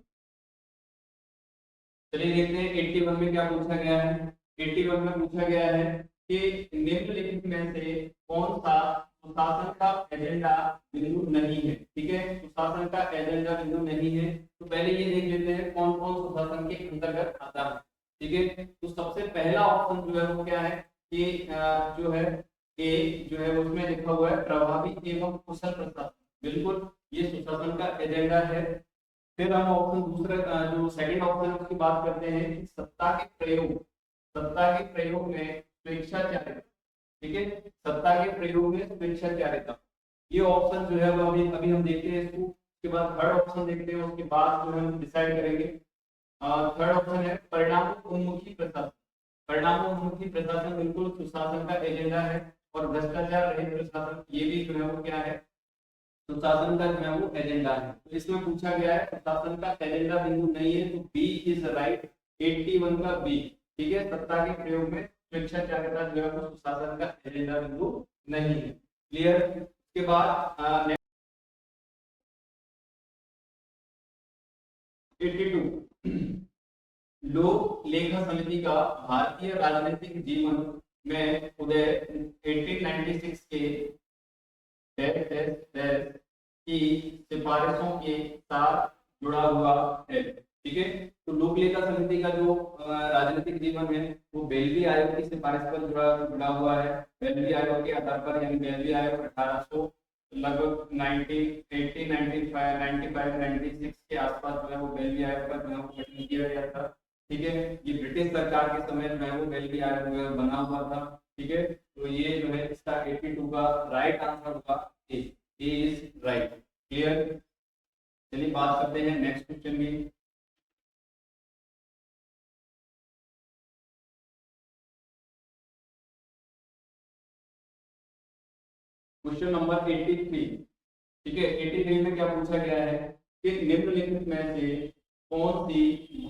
चलिए देखते हैं 81 में क्या पूछा गया है। 81 में पूछा गया है कि निम्नलिखित में से कौन सा सुशासन का एजेंडा बिंदु नहीं है। ठीक है, सुशासन का एजेंडा बिंदु नहीं है। तो पहले ये देख लेते हैं कौन कौन सुशासन के अंतर्गत आता है। ठीक है, तो सबसे पहला ऑप्शन जो है वो क्या है कि जो है ए जो है उसमें लिखा हुआ है प्रभावी एवं कुशल प्रशासन, बिल्कुल ये सुशासन का एजेंडा है। फिर हम ऑप्शन दूसरा जो सेकंड ऑप्शन है उसकी बात करते हैं कि सत्ता के प्रयोग, सत्ता के प्रयोग में स्वेच्छाचारिता। ठीक है, सत्ता के प्रयोग में स्वेच्छाचारिता, ये ऑप्शन जो है वो अभी अभी हम देखते हैं इसको। उसके बाद थर्ड ऑप्शन देखते हैं, उसके बाद जो है हम डिसाइड करेंगे। थर्ड ऑप्शन है परिणाम उन्मुखी प्रशासन। परिणाम उन्मुखी प्रशासन बिल्कुल सुशासन का एजेंडा है। और भ्रष्टाचार रहित प्रशासन, ये भी जो है वो क्या है, सुशासन का जो है वो एजेंडा है। तो इसमें पूछा गया है सुशासन का एजेंडा बिंदु नहीं है, तो बी इज राइट, 81 का बी। ठीक है, सत्ता के प्रयोग में स्वेच्छाचारिता जो है वो सुशासन का एजेंडा बिंदु नहीं है। क्लियर? उसके बाद 82, लोक लेखा समिति का भारतीय राजनीतिक जीवन में उदय 1896 के की सिफारिशों के साथ जुड़ा हुआ है। ठीक है, तो लोक लेखा समिति का जो राजनीतिक जीवन है वो बेलवी आयोग की सिफारिश पर जुड़ा हुआ है। बेलवी आयोग के आधार पर, यानी बेलवी आयोग 1800 लगभग 96 के आसपास जो है वो बेलवी आयोग का जो है गठन किया गया था। ठीक है, ये ब्रिटिश सरकार के समय जो है वो बेलवी आयोग बना हुआ था। ठीक है, तो ये जो है इसका 82 का राइट आंसर होगा ए इज राइट। क्लियर? चलिए बात करते हैं नेक्स्ट क्वेश्चन की। Question number 83। ठीक है, 83 में क्या पूछा गया है कि निम्नलिखित में से कौन सी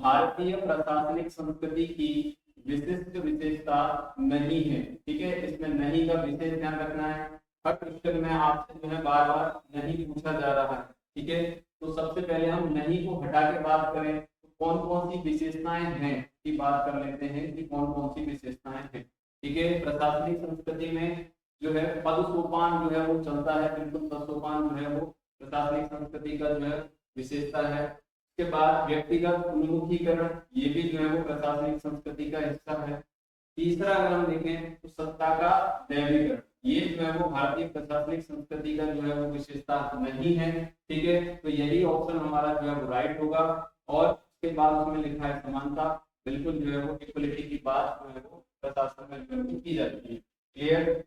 भारतीय प्रशासनिक संस्कृति की विशिष्ट विशेषता नहीं है। ठीक है, इसमें नहीं का विशेष ध्यान रखना है। हर क्वेश्चन में आपसे जो है बार बार नहीं पूछा जा रहा है। ठीक है, तो सबसे पहले हम नहीं को हटा के बात करें तो कौन कौन सी विशेषताएं हैं की बात कर लेते हैं कि कौन कौन सी विशेषताएं हैं। ठीक है, प्रशासनिक संस्कृति में जो है पद सोपान जो है वो चलता है, बिल्कुल पद सोपान जो है वो प्रशासनिक संस्कृति का जो है विशेषता है। उसके बाद व्यक्तिगत उन्मुखीकरण, ये भी जो है वो प्रशासनिक संस्कृति का हिस्सा है। तीसरा अगर हम देखें तो सत्ता का दैवीकरण, ये जो है वो भारतीय प्रशासनिक संस्कृति का जो है वो विशेषता नहीं है। ठीक है, तो यही ऑप्शन हमारा जो है वो राइट होगा। और उसके बाद उसमें लिखा है समानता, बिल्कुल जो है वो इक्वलिटी की बात जो है वो प्रशासन में जो है की जाती है। क्लियर?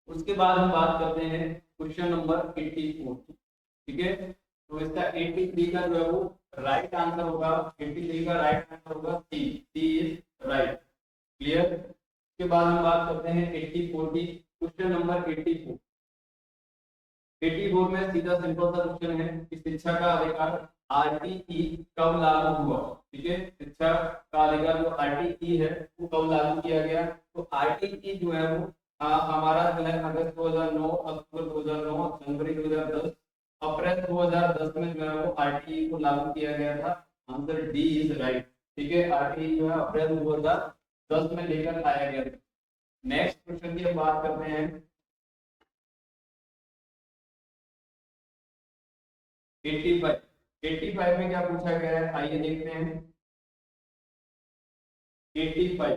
उसके बाद हम बात करते हैं क्वेश्चन नंबर 84। ठीक है, तो इसका 83 का जो है वो राइट आंसर होगा, 83 का राइट आंसर होगा सी, सी इज राइट। क्लियर? उसके बाद हम बात करते हैं 84 की। Question number 84। 84 में सीधा सिंपल सा क्वेश्चन है कि शिक्षा का अधिकार आरटीई कब लागू हुआ। ठीक है, शिक्षा का अधिकार जो आरटीई है वो कब लागू किया गया। तो आरटीई जो है वो हमारा जो है अगस्त 2009, अक्टूबर 2009, जनवरी 2010, अप्रैल 2010 में जो है वो आरटीई को लागू किया गया था। Answer D is right. ठीक है, आरटीई जो है अप्रैल 2010 में लेकर आया गया था। नेक्स्ट क्वेश्चन की हम बात करते हैं 85। 85 में क्या पूछा गया है, आइए देखते हैं। 85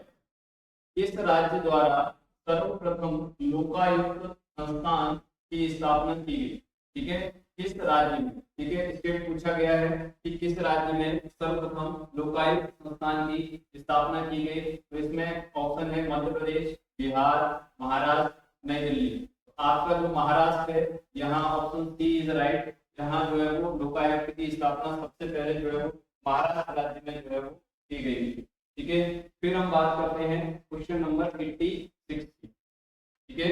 किस राज्य द्वारा सर्वप्रथम लोकायुक्त संस्थान की स्थापना की गई? ठीक है, किस राज्य में, ठीक है, स्टेट पूछा गया है कि किस राज्य में सर्वप्रथम लोकायुक्त संस्थान की स्थापना की गई। तो इसमें ऑप्शन है मध्य प्रदेश, बिहार, महाराष्ट्र, नई दिल्ली। तो आपका जो महाराष्ट्र है, यहाँ ऑप्शन सी इज राइट। यहाँ जो है वो लोकायुक्त की स्थापना सबसे पहले जो है वो महाराष्ट्र राज्य में जो है वो की गई थी। ठीक है, फिर हम बात करते हैं क्वेश्चन नंबर 86 की। ठीक है,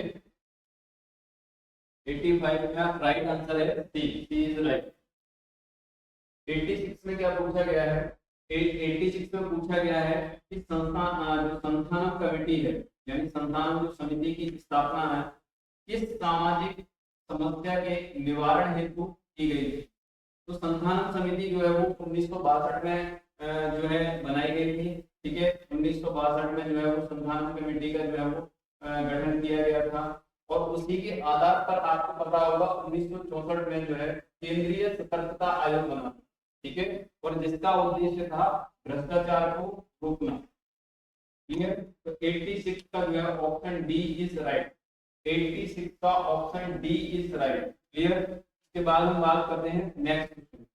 85 का राइट आंसर है सी, सी इज राइट। 86 में क्या पूछा गया है, 86 में पूछा गया है कि संस्थान जो संस्थान कमेटी है, यानी संस्थान जो समिति की स्थापना है, किस सामाजिक समस्या के निवारण हेतु की गई थी। तो संस्थान समिति जो है वो 1962 में जो है बनाई गई थी। ठीक है, 1962 में जो है वो संस्थान कमेटी का जो है वो गठन किया गया था। और उसी के आधार पर आपको पता होगा 1964 में जो है केंद्रीय सतर्कता आयोग बना। ठीक है, और जिसका उद्देश्य था भ्रष्टाचार को रोकना। क्लियर, तो 86 का जो है ऑप्शन डी इज राइट। 86 का option D is right. Clear, इसके बाद हम बात करते हैं next question.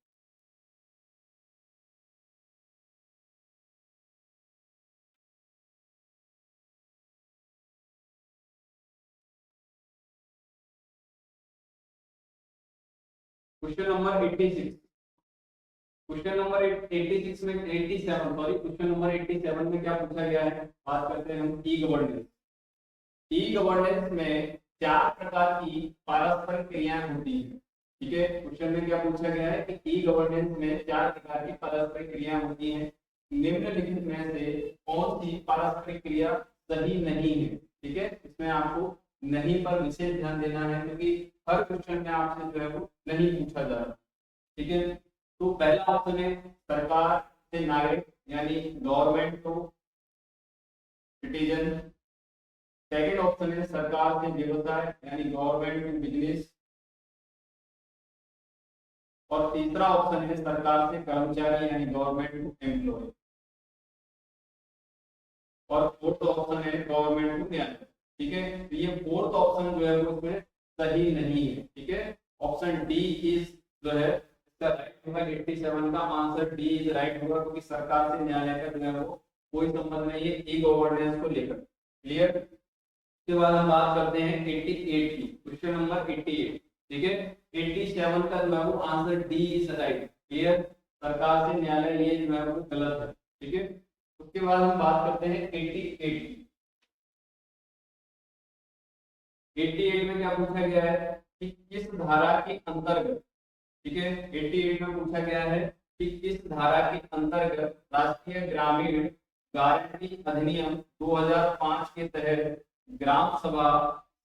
Question number 86। Question number 86 में 87 सॉरी क्वेश्चन नंबर 87 में क्या पूछा गया है, बात करते हैं हम ई गवर्नेंस। ई गवर्नेंस में 4 प्रकार की पारस्परिक क्रियाएं होती हैं। ठीक है, क्वेश्चन में क्या पूछा गया है कि ई गवर्नेंस में 4 प्रकार की पारस्परिक क्रियाएं होती हैं, निम्नलिखित में से कौन सी पारस्परिक क्रिया सही नहीं है। ठीक है, इसमें आपको नहीं पर विशेष ध्यान देना है, क्योंकि हर क्वेश्चन में आपसे जो है वो नहीं पूछा जा रहा। ठीक है, तो पहला ऑप्शन है सरकार से नागरिक, यानी government to citizen. Second option है सरकार से व्यवसाय, यानी गवर्नमेंट टू बिजनेस। और तीसरा ऑप्शन है सरकार से कर्मचारी, यानी गवर्नमेंट टू एम्प्लॉय। और फोर्थ ऑप्शन है गवर्नमेंट टू न्याय। ठीक है, तो ये फोर्थ ऑप्शन जो है वो इसमें सही नहीं है। ठीक है, ऑप्शन डी इज जो है इसका राइट होगा। 87 का आंसर डी इज राइट होगा, क्योंकि सरकार से न्यायालय का जो है वो कोई संबंध नहीं है ई गवर्नेंस को लेकर। क्लियर, उसके बाद हम बात करते हैं 88 की, क्वेश्चन नंबर 88। ठीक है, 87 का जो है वो answer D is right. Clear, सरकार से न्यायालय ये जो है वो गलत है। ठीक है, उसके बाद हम बात करते हैं 88 की। 88 में क्या पूछा गया है कि किस धारा के अंतर्गत, ठीक है, 88 में पूछा गया है कि किस धारा के अंतर्गत राष्ट्रीय ग्रामीण गारंटी अधिनियम 2005 के तहत ग्राम सभा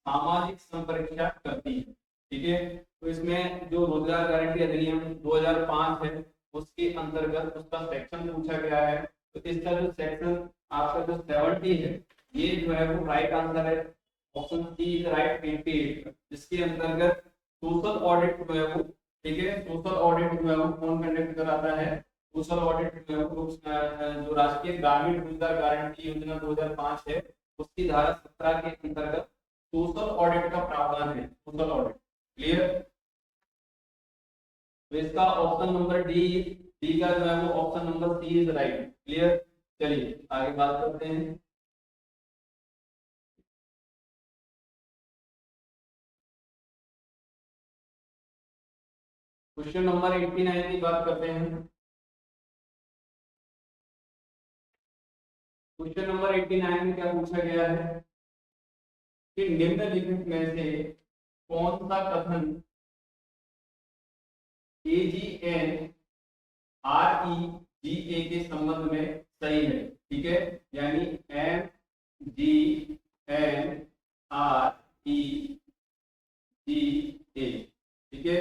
सामाजिक संपरीक्षा करती है। ठीक है, तो इसमें जो रोजगार गारंटी अधिनियम 2005 है उसके अंतर्गत उसका सेक्शन पूछा गया है। तो इसका जो सेक्शन आपका जो 70 है, ये जो है वो राइट आंसर है। ऑप्शन सी इज राइट 88, जिसके अंतर्गत सोशल ऑडिट जो है वो, ठीक है, सोशल ऑडिट जो है वो कौन कंडक्ट कराता है, सोशल ऑडिट जो है वो जो राष्ट्रीय ग्रामीण रोजगार गारंटी योजना 2005 है उसकी धारा 17 के अंतर्गत सोशल ऑडिट का प्रावधान है, सोशल ऑडिट। क्लियर, तो इसका ऑप्शन नंबर डी, डी का जो है वो option number C is right. Clear, चलिए आगे बात करते हैं। क्वेश्चन नंबर 89 की बात करते हैं। क्वेश्चन नंबर 89 में क्या पूछा गया है कि निम्नलिखित में से कौन सा कथन AGNREGA के संबंध में सही है। ठीक है, यानी MGNREGA। ठीक है,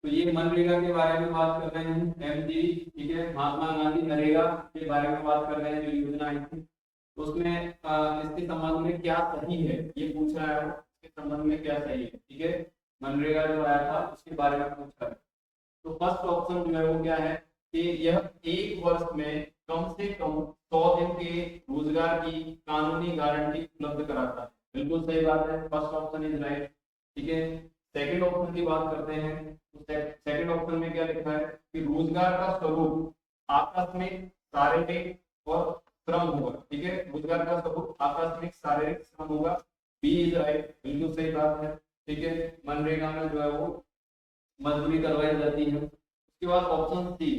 तो ये मनरेगा के बारे में बात कर रहे हैं, एमजी, ठीक है, महात्मा गांधी नरेगा के बारे में बात कर रहे हैं, जो योजना आई थी। तो उसमें इसके संबंध में क्या सही है ये पूछ रहा है वो, इसके संबंध में क्या सही है, ठीक है, मनरेगा जो आया था उसके बारे में पूछ रहा है। तो फर्स्ट ऑप्शन जो है वो क्या है कि यह एक वर्ष में कम से कम 100 दिन के रोजगार की कानूनी गारंटी उपलब्ध कराता है। बिल्कुल सही बात है, फर्स्ट ऑप्शन इज राइट, ठीक है। सेकंड ऑप्शन की बात करते हैं, तो सेकंड ऑप्शन में क्या लिखा है कि रोजगार का स्वरूप आकस्मिक, शारीरिक और श्रम होगा, ठीक है, रोजगार का स्वरूप आकस्मिक, शारीरिक, श्रम होगा। बी इज राइट, बिल्कुल सही बात है, ठीक है। मनरेगा में जो है वो मजदूरी करवाई जाती है। उसके बाद ऑप्शन सी,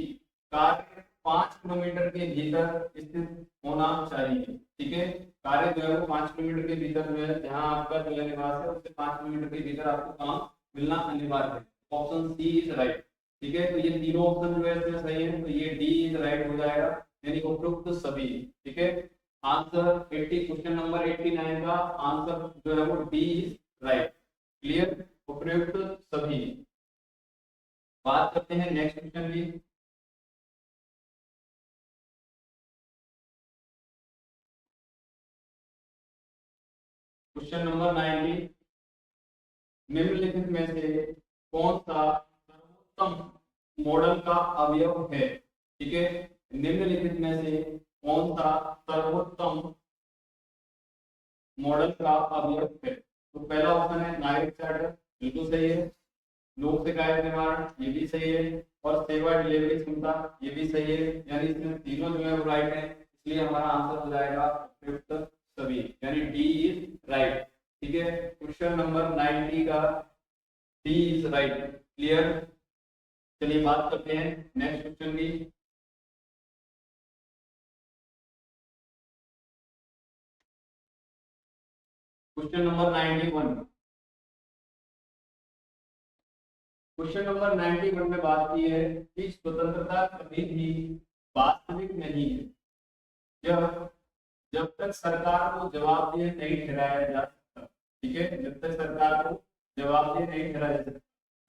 कार्य 5 किलोमीटर के भीतर स्थित होना चाहिए, ठीक है, कार्य जो है वो 5 किलोमीटर के भीतर जो है, जहां आपका जो है निवास है उससे 5 किलोमीटर के भीतर आपको काम मिलना अनिवार्य है। ऑप्शन सी इज राइट, ठीक है। तो ये तीनों ऑप्शन जो है इसमें सही है, तो ये डी इज राइट हो जाएगा, यानी उपयुक्त सभी, ठीक है। आंसर 80, क्वेश्चन नंबर 89 का आंसर जो है वो डी इज राइट, क्लियर, उपयुक्त सभी। बात करते हैं नेक्स्ट क्वेश्चन की। क्वेश्चन नंबर 90, निम्नलिखित में से कौन सा सर्वोत्तम मॉडल का अवयव है, ठीक है, निम्नलिखित में से कौन सा सर्वोत्तम मॉडल का अवयव है। तो पहला ऑप्शन है नागरिक चार्टर, बिल्कुल सही है। लोक शिकायत निवारण, ये भी सही है। और सेवा डिलीवरी क्षमता, ये भी सही है, यानी इसमें तीनों जो है वो राइट है, इसलिए हमारा आंसर हो जाएगा उपयुक्त सभी, यानी डी इज राइट, ठीक है। क्वेश्चन नंबर 90 का डी इज राइट, क्लियर। चलिए बात करते हैं नेक्स्ट क्वेश्चन की। क्वेश्चन नंबर 91, क्वेश्चन नंबर 91 में बात की है कि स्वतंत्रता कभी भी वास्तविक नहीं है जब जब तक सरकार को जवाबदेह नहीं ठहराया जा सकता, ठीक है, जब तक सरकार को जवाबदेह नहीं ठहराया जा सकता।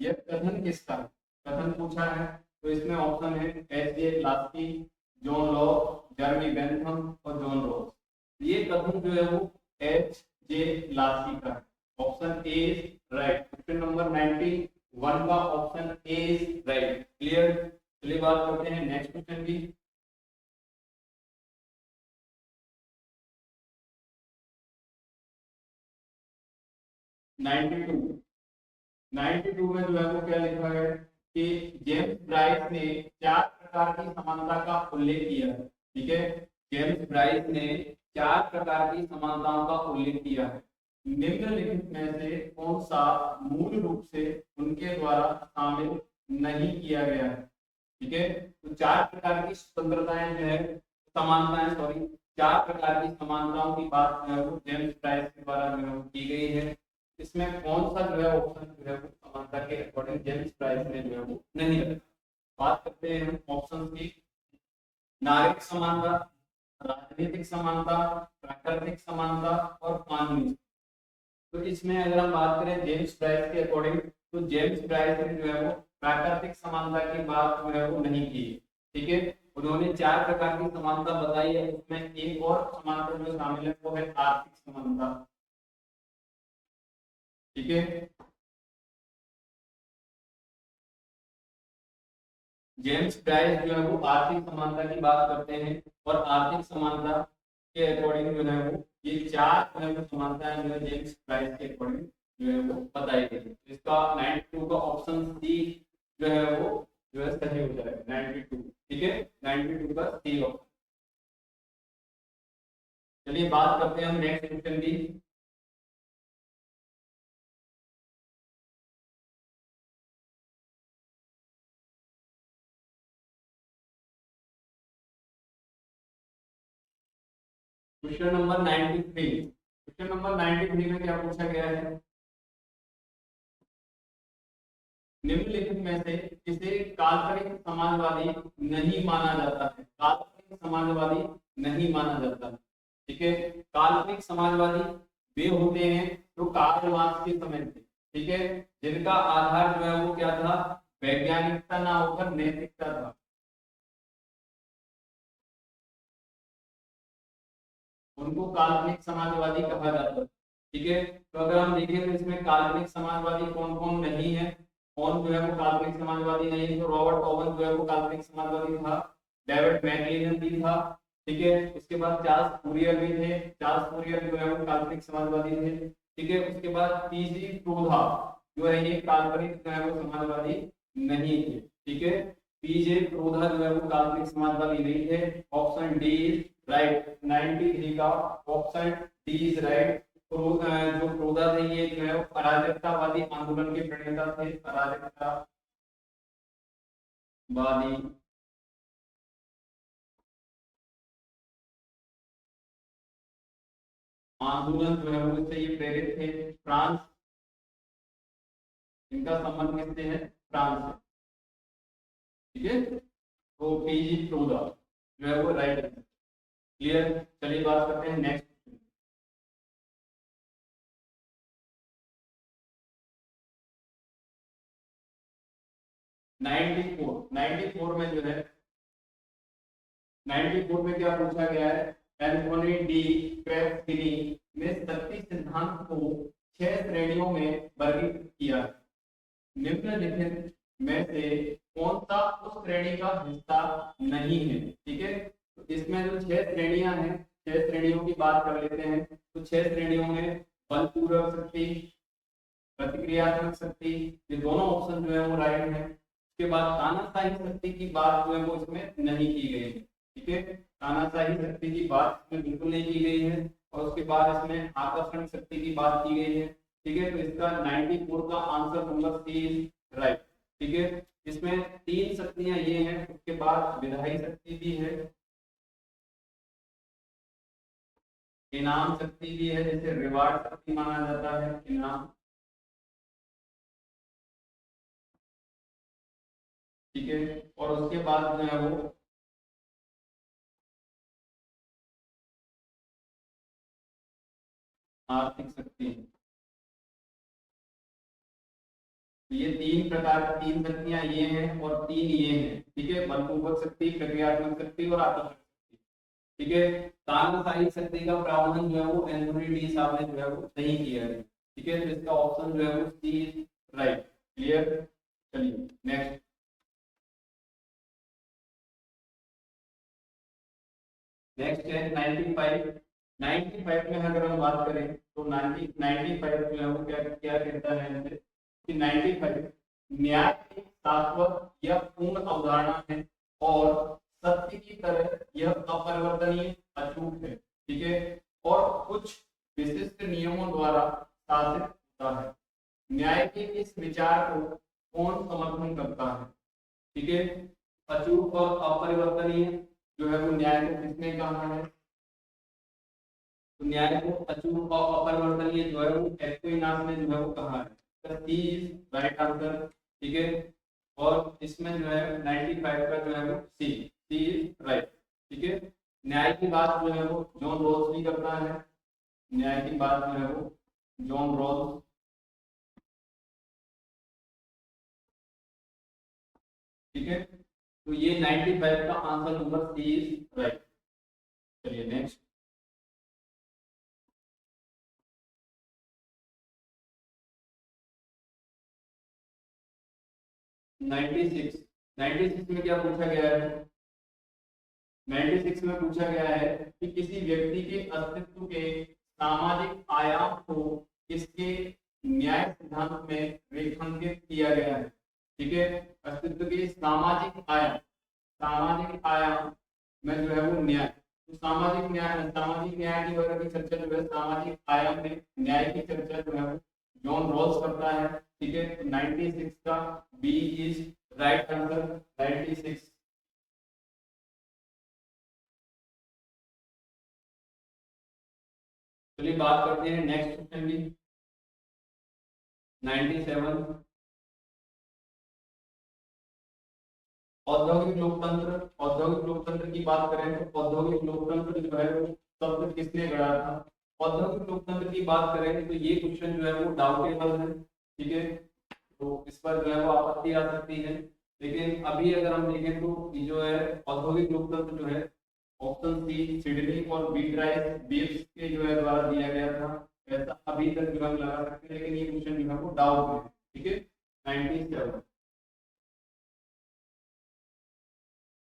यह कथन किसका है, कथन पूछा है, तो इसमें ऑप्शन है H J Laski, John Locke, Jeremy Bentham और जॉन रॉस। ये कथन जो है वो एच जे लास्की का है, option A is right. Question number 91 का option A is right, clear. चलिए बात करते हैं नेक्स्ट क्वेश्चन की। नाइनटी टू में जो है वो क्या लिखा है कि जेम्स ब्राइस ने 4 प्रकार की समानता का उल्लेख किया है, ठीक है, जेम्स ब्राइस ने 4 प्रकार की समानताओं का उल्लेख किया है। निम्नलिखित में से कौन सा मूल रूप से उनके द्वारा शामिल नहीं किया गया है, ठीक है। तो 4 प्रकार की स्वतंत्रताएं जो है, समानताएं सॉरी, 4 प्रकार की समानताओं की बात जो है वो जेम्स ब्राइस के द्वारा जो है वो की गई है। इसमें कौन सा जो है ऑप्शन जो है वो समानता के अकॉर्डिंग जेम्स ब्राइस ने जो है वो नहीं रखा। बात करते हैं हम ऑप्शन की। नागरिक समानता, राजनीतिक समानता, प्राकृतिक समानता और कानूनी। तो इसमें अगर हम बात करें जेम्स ब्राइस के अकॉर्डिंग, तो जेम्स ब्राइस ने जो है वो प्राकृतिक समानता की बात जो है वो नहीं की, ठीक है। उन्होंने 4 प्रकार की समानता बताई है, उसमें एक और समानता जो शामिल है वो है आर्थिक समानता, ठीक है। जेम्स ब्राइस जो है वो आर्थिक समानता की बात करते हैं, और आर्थिक समानता के अकॉर्डिंग जो है वो ये 4 जो है वो समानताएं जो है जेम्स ब्राइस के अकॉर्डिंग जो है वो बताई गई है। इसका 92 का ऑप्शन सी जो है वो जो है सही हो जाएगा, 92, ठीक है, 92 का सी ऑप्शन। चलिए बात करते हैं हम नेक्स्ट क्वेश्चन की। क्वेश्चन नंबर 93, क्वेश्चन नंबर 93 में क्या पूछा गया है, निम्नलिखित में से किसे काल्पनिक समाजवादी नहीं माना जाता है, काल्पनिक समाजवादी नहीं माना जाता है, ठीक है। काल्पनिक समाजवादी वे होते हैं जो कार्ल मार्क्स के समय थे, ठीक है, जिनका आधार जो है वो क्या था, वैज्ञानिकता ना होकर नैतिकता था। उनको काल्पनिक समाजवादी कहा जाता है। ठीक है, तो अगर हम देखें तो इसमें काल्पनिक समाजवादी कौन कौन नहीं है, कौन जो है वो काल्पनिक समाजवादी नहीं है, तो रॉबर्ट ओवन जो है वो काल्पनिक समाजवादी था, डेविड मैकक्लेलन भी था। ठीक है, उसके बाद चार्ल्स फूरियर भी थे, चार्ल्स फूरियर जो है वो काल्पनिक समाजवादी थे। ठीक है, उसके बाद पीजी प्रूधा जो है ये काल्पनिक जो है वो समाजवादी नहीं थे। ठीक है, पीजे प्रूधा जो है वो काल्पनिक समाजवादी नहीं थे। ऑप्शन डी इज राइट, 93 का ऑप्शन डी इज राइट। जो प्रूधा थे ये जो है वो अराजकतावादी आंदोलन के प्रणेता थे, अराजकतावादी आंदोलन जो है वो इससे ये प्रेरित थे। फ्रांस, इनका संबंध किससे है, फ्रांस से। ठीक है, तो पीजी प्रूधा जो है वो राइट है। क्लियर, चलिए बात करते हैं नेक्स्ट। 94 में जो है 94 में क्या पूछा गया है, एंथोनी डी क्रेप्सिनी ने शक्ति सिद्धांत को 6 श्रेणियों में वर्गीकृत किया। निम्नलिखित में से कौन सा उस श्रेणी का हिस्सा नहीं है। ठीक है, तो इसमें जो 6 श्रेणियां हैं, 6 श्रेणियों की बात कर लेते हैं। तो 6 श्रेणियों में बलपूर्वक शक्ति, प्रतिक्रियात्मक शक्ति, ये दोनों ऑप्शन जो है वो राइट है। उसके बाद तानाशाही शक्ति की बात जो है वो इसमें नहीं की गई है। ठीक है, तानाशाही शक्ति की बात इसमें बिल्कुल नहीं की गई है। और उसके बाद इसमें आकर्षण शक्ति की बात की गई है। ठीक है, तो इसका 94 का answer number C is right. ठीक है, इसमें 3 शक्तियां ये हैं, उसके बाद विधायी शक्ति भी है, इनाम शक्ति भी है, जैसे रिवार्ड शक्ति माना जाता है, इनाम। ठीक है, और उसके बाद जो है वो आर्थिक शक्ति। तो ये 3 प्रकार की 3 शक्तियां ये हैं और 3 ये हैं। ठीक है, बलपूर्वक शक्ति, प्रक्रियात्मक शक्ति और आकर्षक शक्ति। ठीक है, तानाशाही शक्ति का प्रावधान जो है वो एंथोनी डी साहब ने जो है वो नहीं किया है। ठीक है, तो इसका ऑप्शन जो है वो सी इज राइट। क्लियर, चलिए नेक्स्ट। नेक्स्ट है 95। 95 में अगर हम बात करें तो 95 जो है वो क्या क्या कहता है कि 95 न्याय एक शाश्वत या पूर्ण अवधारणा है और सत्य की तरह यह अपरिवर्तनीय, अचूक है। ठीक है, और कुछ विशिष्ट नियमों द्वारा शासित होता है। न्याय के इस विचार को कौन समर्थन करता है। ठीक है, अचूक और अपरिवर्तनीय जो है वो न्याय को किसने कहा है, तो न्याय को अचूक और अपरिवर्तनीय जो है वो एक्विनास ने जो है वो कहा है। Right answer. ठीक है, और इसमें जो है 95 का जो है वो सी राइट। ठीक है, न्याय की बात जो है वो जॉन रॉल्स भी करता है, न्याय की बात जो है वो जॉन रॉल्स। ठीक है, तो ये 95 का answer number C is right. चलिए नेक्स्ट। 96 में क्या पूछा गया है, 96 में पूछा गया है कि किसी व्यक्ति के अस्तित्व के सामाजिक आयाम को किसके न्याय सिद्धांत में रेखांकित किया गया है। ठीक है, अस्तित्व के सामाजिक आयाम में जो है वो न्याय, तो सामाजिक न्याय की वजह की चर्चा जो है सामाजिक आयाम में न्याय की चर्चा जो है जॉन रॉल्स करता है। ठीक है, तो 96 का बी इज राइट आंसर, 96। चलिए बात करते हैं नेक्स्ट क्वेश्चन की 97। औद्योगिक लोकतंत्र की बात करें तो औद्योगिक लोकतंत्र जो है वो शब्द किसने गढ़ा था। औद्योगिक लोकतंत्र की बात करें तो ये क्वेश्चन जो है वो डाउटेबल है। ठीक है, तो इस पर जो है वो आपत्ति आ सकती है। लेकिन अभी अगर हम देखें तो ये जो है औद्योगिक लोकतंत्र जो है ऑप्शन सी सिडनी और बीट राइस बीफ्स के जो है द्वारा दिया गया था, ऐसा अभी तक जो हम लगा सकते हैं, लेकिन ये क्वेश्चन जो है वो डाउट है। ठीक है, 97।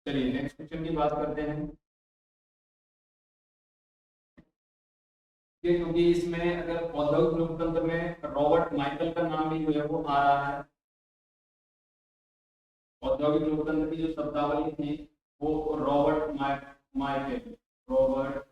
चलिए नेक्स्ट क्वेश्चन की बात करते हैं। क्योंकि इसमें अगर औद्योगिक लोकतंत्र में रॉबर्ट माइकल का नाम भी जो है वो आ रहा है। औद्योगिक लोकतंत्र की जो शब्दावली थी वो Robert Michael, Robert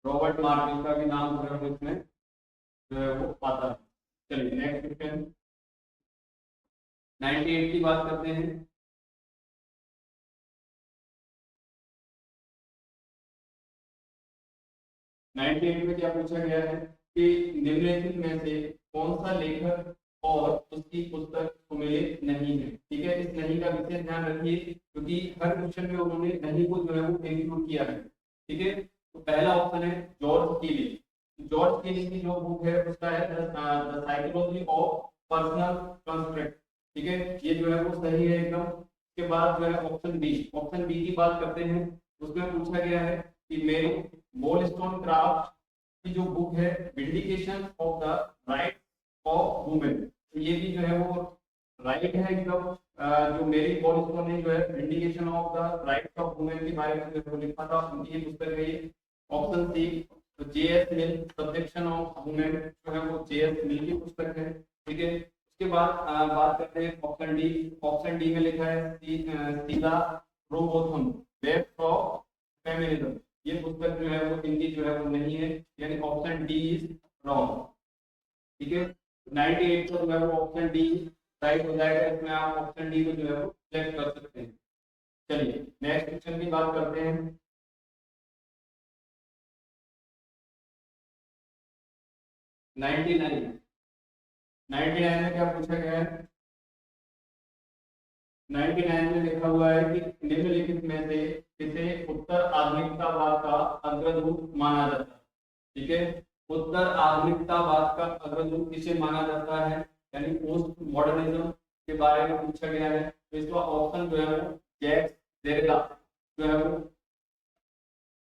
Robert Markel का भी नाम जो है इसमें जो है वो आता है। चलिए नेक्स्ट क्वेश्चन 98 की बात करते हैं। 98 में क्या पूछा गया है कि निम्नलिखित में से कौन सा लेखक और उसकी पुस्तक सुमेलित नहीं है। ठीक है, इस नहीं का विशेष ध्यान रखिए क्योंकि हर क्वेश्चन में उन्होंने नहीं को जो है वो इंक्लूड किया है। ठीक है, तो पहला ऑप्शन है जॉर्ज कीली। जॉर्ज कीली की जो बुक है उसका है the psychology of personal construct. ठीक है, ये जो है वो सही है एकदम। उसके बाद जो है ऑप्शन बी की बात करते हैं। उसमें पूछा गया है कि मेरी गोल्डस्टोन क्राफ्ट की जो बुक है vindication of the right of women, तो ये भी जो है वो राइट है एकदम। जो मेरी गोल्डस्टोन ने जो है vindication of the right of women के बारे में जो है वो लिखा था, उनकी ये पुस्तक है ये। Option C JS Mill subjection of women, जो है वो जेएस मिल की पुस्तक है। ठीक है, उसके बाद बात करते हैं ऑप्शन डी। ऑप्शन डी में लिखा है सीला रोबोथम वेब ऑफ फेमिनिज्म, ये पुस्तक जो है वो हिंदी जो है वो नहीं है, यानी ऑप्शन डी इज रॉन्ग। ठीक है, 98 को जो है वो ऑप्शन डी राइट हो जाएगा। इसमें आप ऑप्शन डी को जो है वो सिलेक्ट कर सकते हैं। चलिए नेक्स्ट क्वेश्चन की बात करते हैं। 99 99 में क्या पूछा गया है। 99 में लिखा हुआ है कि निम्नलिखित में से किसे उत्तर आधुनिकतावाद का अग्रदूत माना जाता है। ठीक है, उत्तर आधुनिकतावाद का अग्रदूत किसे माना जाता है, यानी पोस्ट मॉडर्निज्म के बारे में पूछा गया है। तो इसका ऑप्शन जो है वो जैक्स देरिडा जो है वो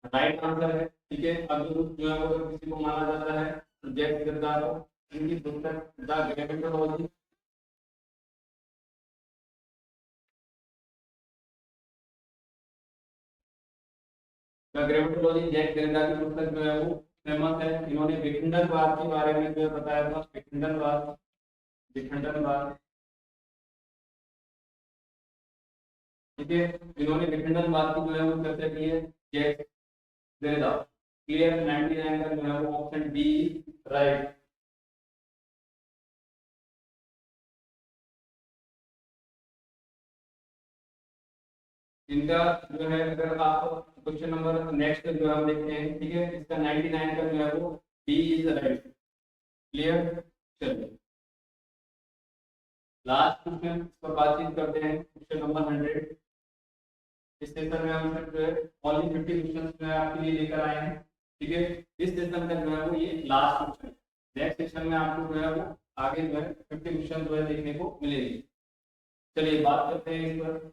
राइट आंसर है। ठीक है, अग्रदूत जो है वो अगर किसी को माना जाता है तो जैक्स देरिडा को। इनकी पुस्तक द ग्रेविटोलॉजी, ग्रेविटोलॉजी जैक डेरिडा की पुस्तक जो है वो फेमस है। इन्होंने विखंडनवाद के बारे में जो है बताया था, विखंडनवाद, विखंडनवाद। ठीक है, इन्होंने विखंडनवाद की जो है वो चर्चा की है जैक डेरिडा। क्लियर, 99 का जो है वो ऑप्शन बी राइट। इनका जो है अगर आप क्वेश्चन नंबर नेक्स्ट जो हम देखते हैं, ठीक है, इसका 99 का जो है वो बी इज राइट। क्लियर, चलिए लास्ट क्वेश्चन पर बातचीत करते हैं, क्वेश्चन नंबर 100। इस सेशन में हम सिर्फ जो है ओनली 50 क्वेश्चन जो है आपके लिए लेकर आए हैं। ठीक है, इस सेशन का जो है वो ये लास्ट क्वेश्चन। नेक्स्ट सेशन में आपको जो है वो आगे जो है 50 क्वेश्चन जो है देखने को मिलेगी। चलिए बात करते हैं इस पर।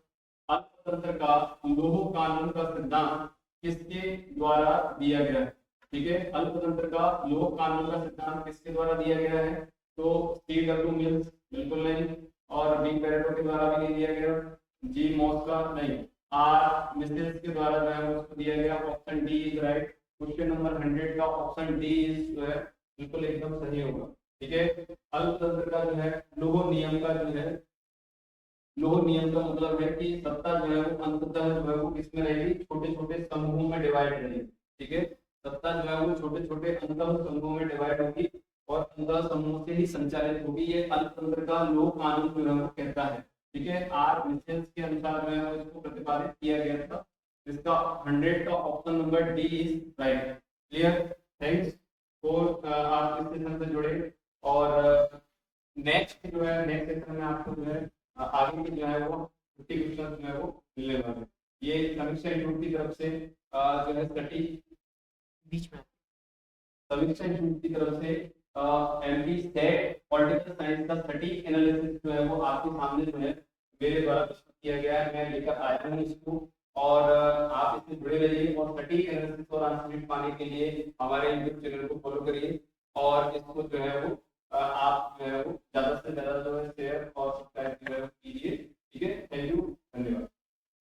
अर्थतंत्र का लोह कानून का सिद्धांत किसके द्वारा दिया गया है। ठीक है, अर्थतंत्र का लोह कानून का सिद्धांत किसके द्वारा दिया गया है, तो सी डब्ल्यू मिल्स बिल्कुल नहीं, और डी पेरेटो के द्वारा भी नहीं दिया गया, जी मॉस का नहीं, आर मिसेस के द्वारा जो है उसको दिया गया। Option D is right. Question number 100 का ऑप्शन डी इज जो है बिल्कुल एकदम सही होगा। ठीक है, अर्थतंत्र का जो है लोह नियम का जो है, लोह नियम का मतलब है कि सत्ता जो है वो अंततः जो है वो किसमें रहेगी, छोटे छोटे समूहों में डिवाइड रहेगी। ठीक है, सत्ता जो है वो छोटे छोटे अंतः समूहों में डिवाइड होगी और अंतः समूह से ही संचालित होगी। ये अर्थतंत्र का लोह कानून जो है वो कहता है। ठीक है, आर मिशेल्स के अनुसार जो है वो इसको प्रतिपादित किया गया था। इसका 100 का option number D is right. Clear, thanks for आप इस सेशन से जुड़े। और नेक्स्ट जो है नेक्स्ट सेक्शन में आपको जो है आगे के जो है वो 50 क्वेश्चन जो है वो मिलने वाले हैं। ये समीक्षा इंस्टीट्यूट की तरफ से जो है स्टडी बीच में समीक्षा इंस्टीट्यूट की तरफ से एमपी स्टेट पॉलिटिकल साइंस का स्टडी एनालिसिस जो है वो आपके सामने जो है मेरे द्वारा प्रस्तुत किया गया है। मैं लेकर आया हूँ इसको और आप इससे जुड़े रहिए और स्टडी एनालिसिस और आंसर शीट पाने के लिए हमारे यूट्यूब चैनल को फॉलो करिए और इसको जो है वो आप जो है वो ज़्यादा से ज़्यादा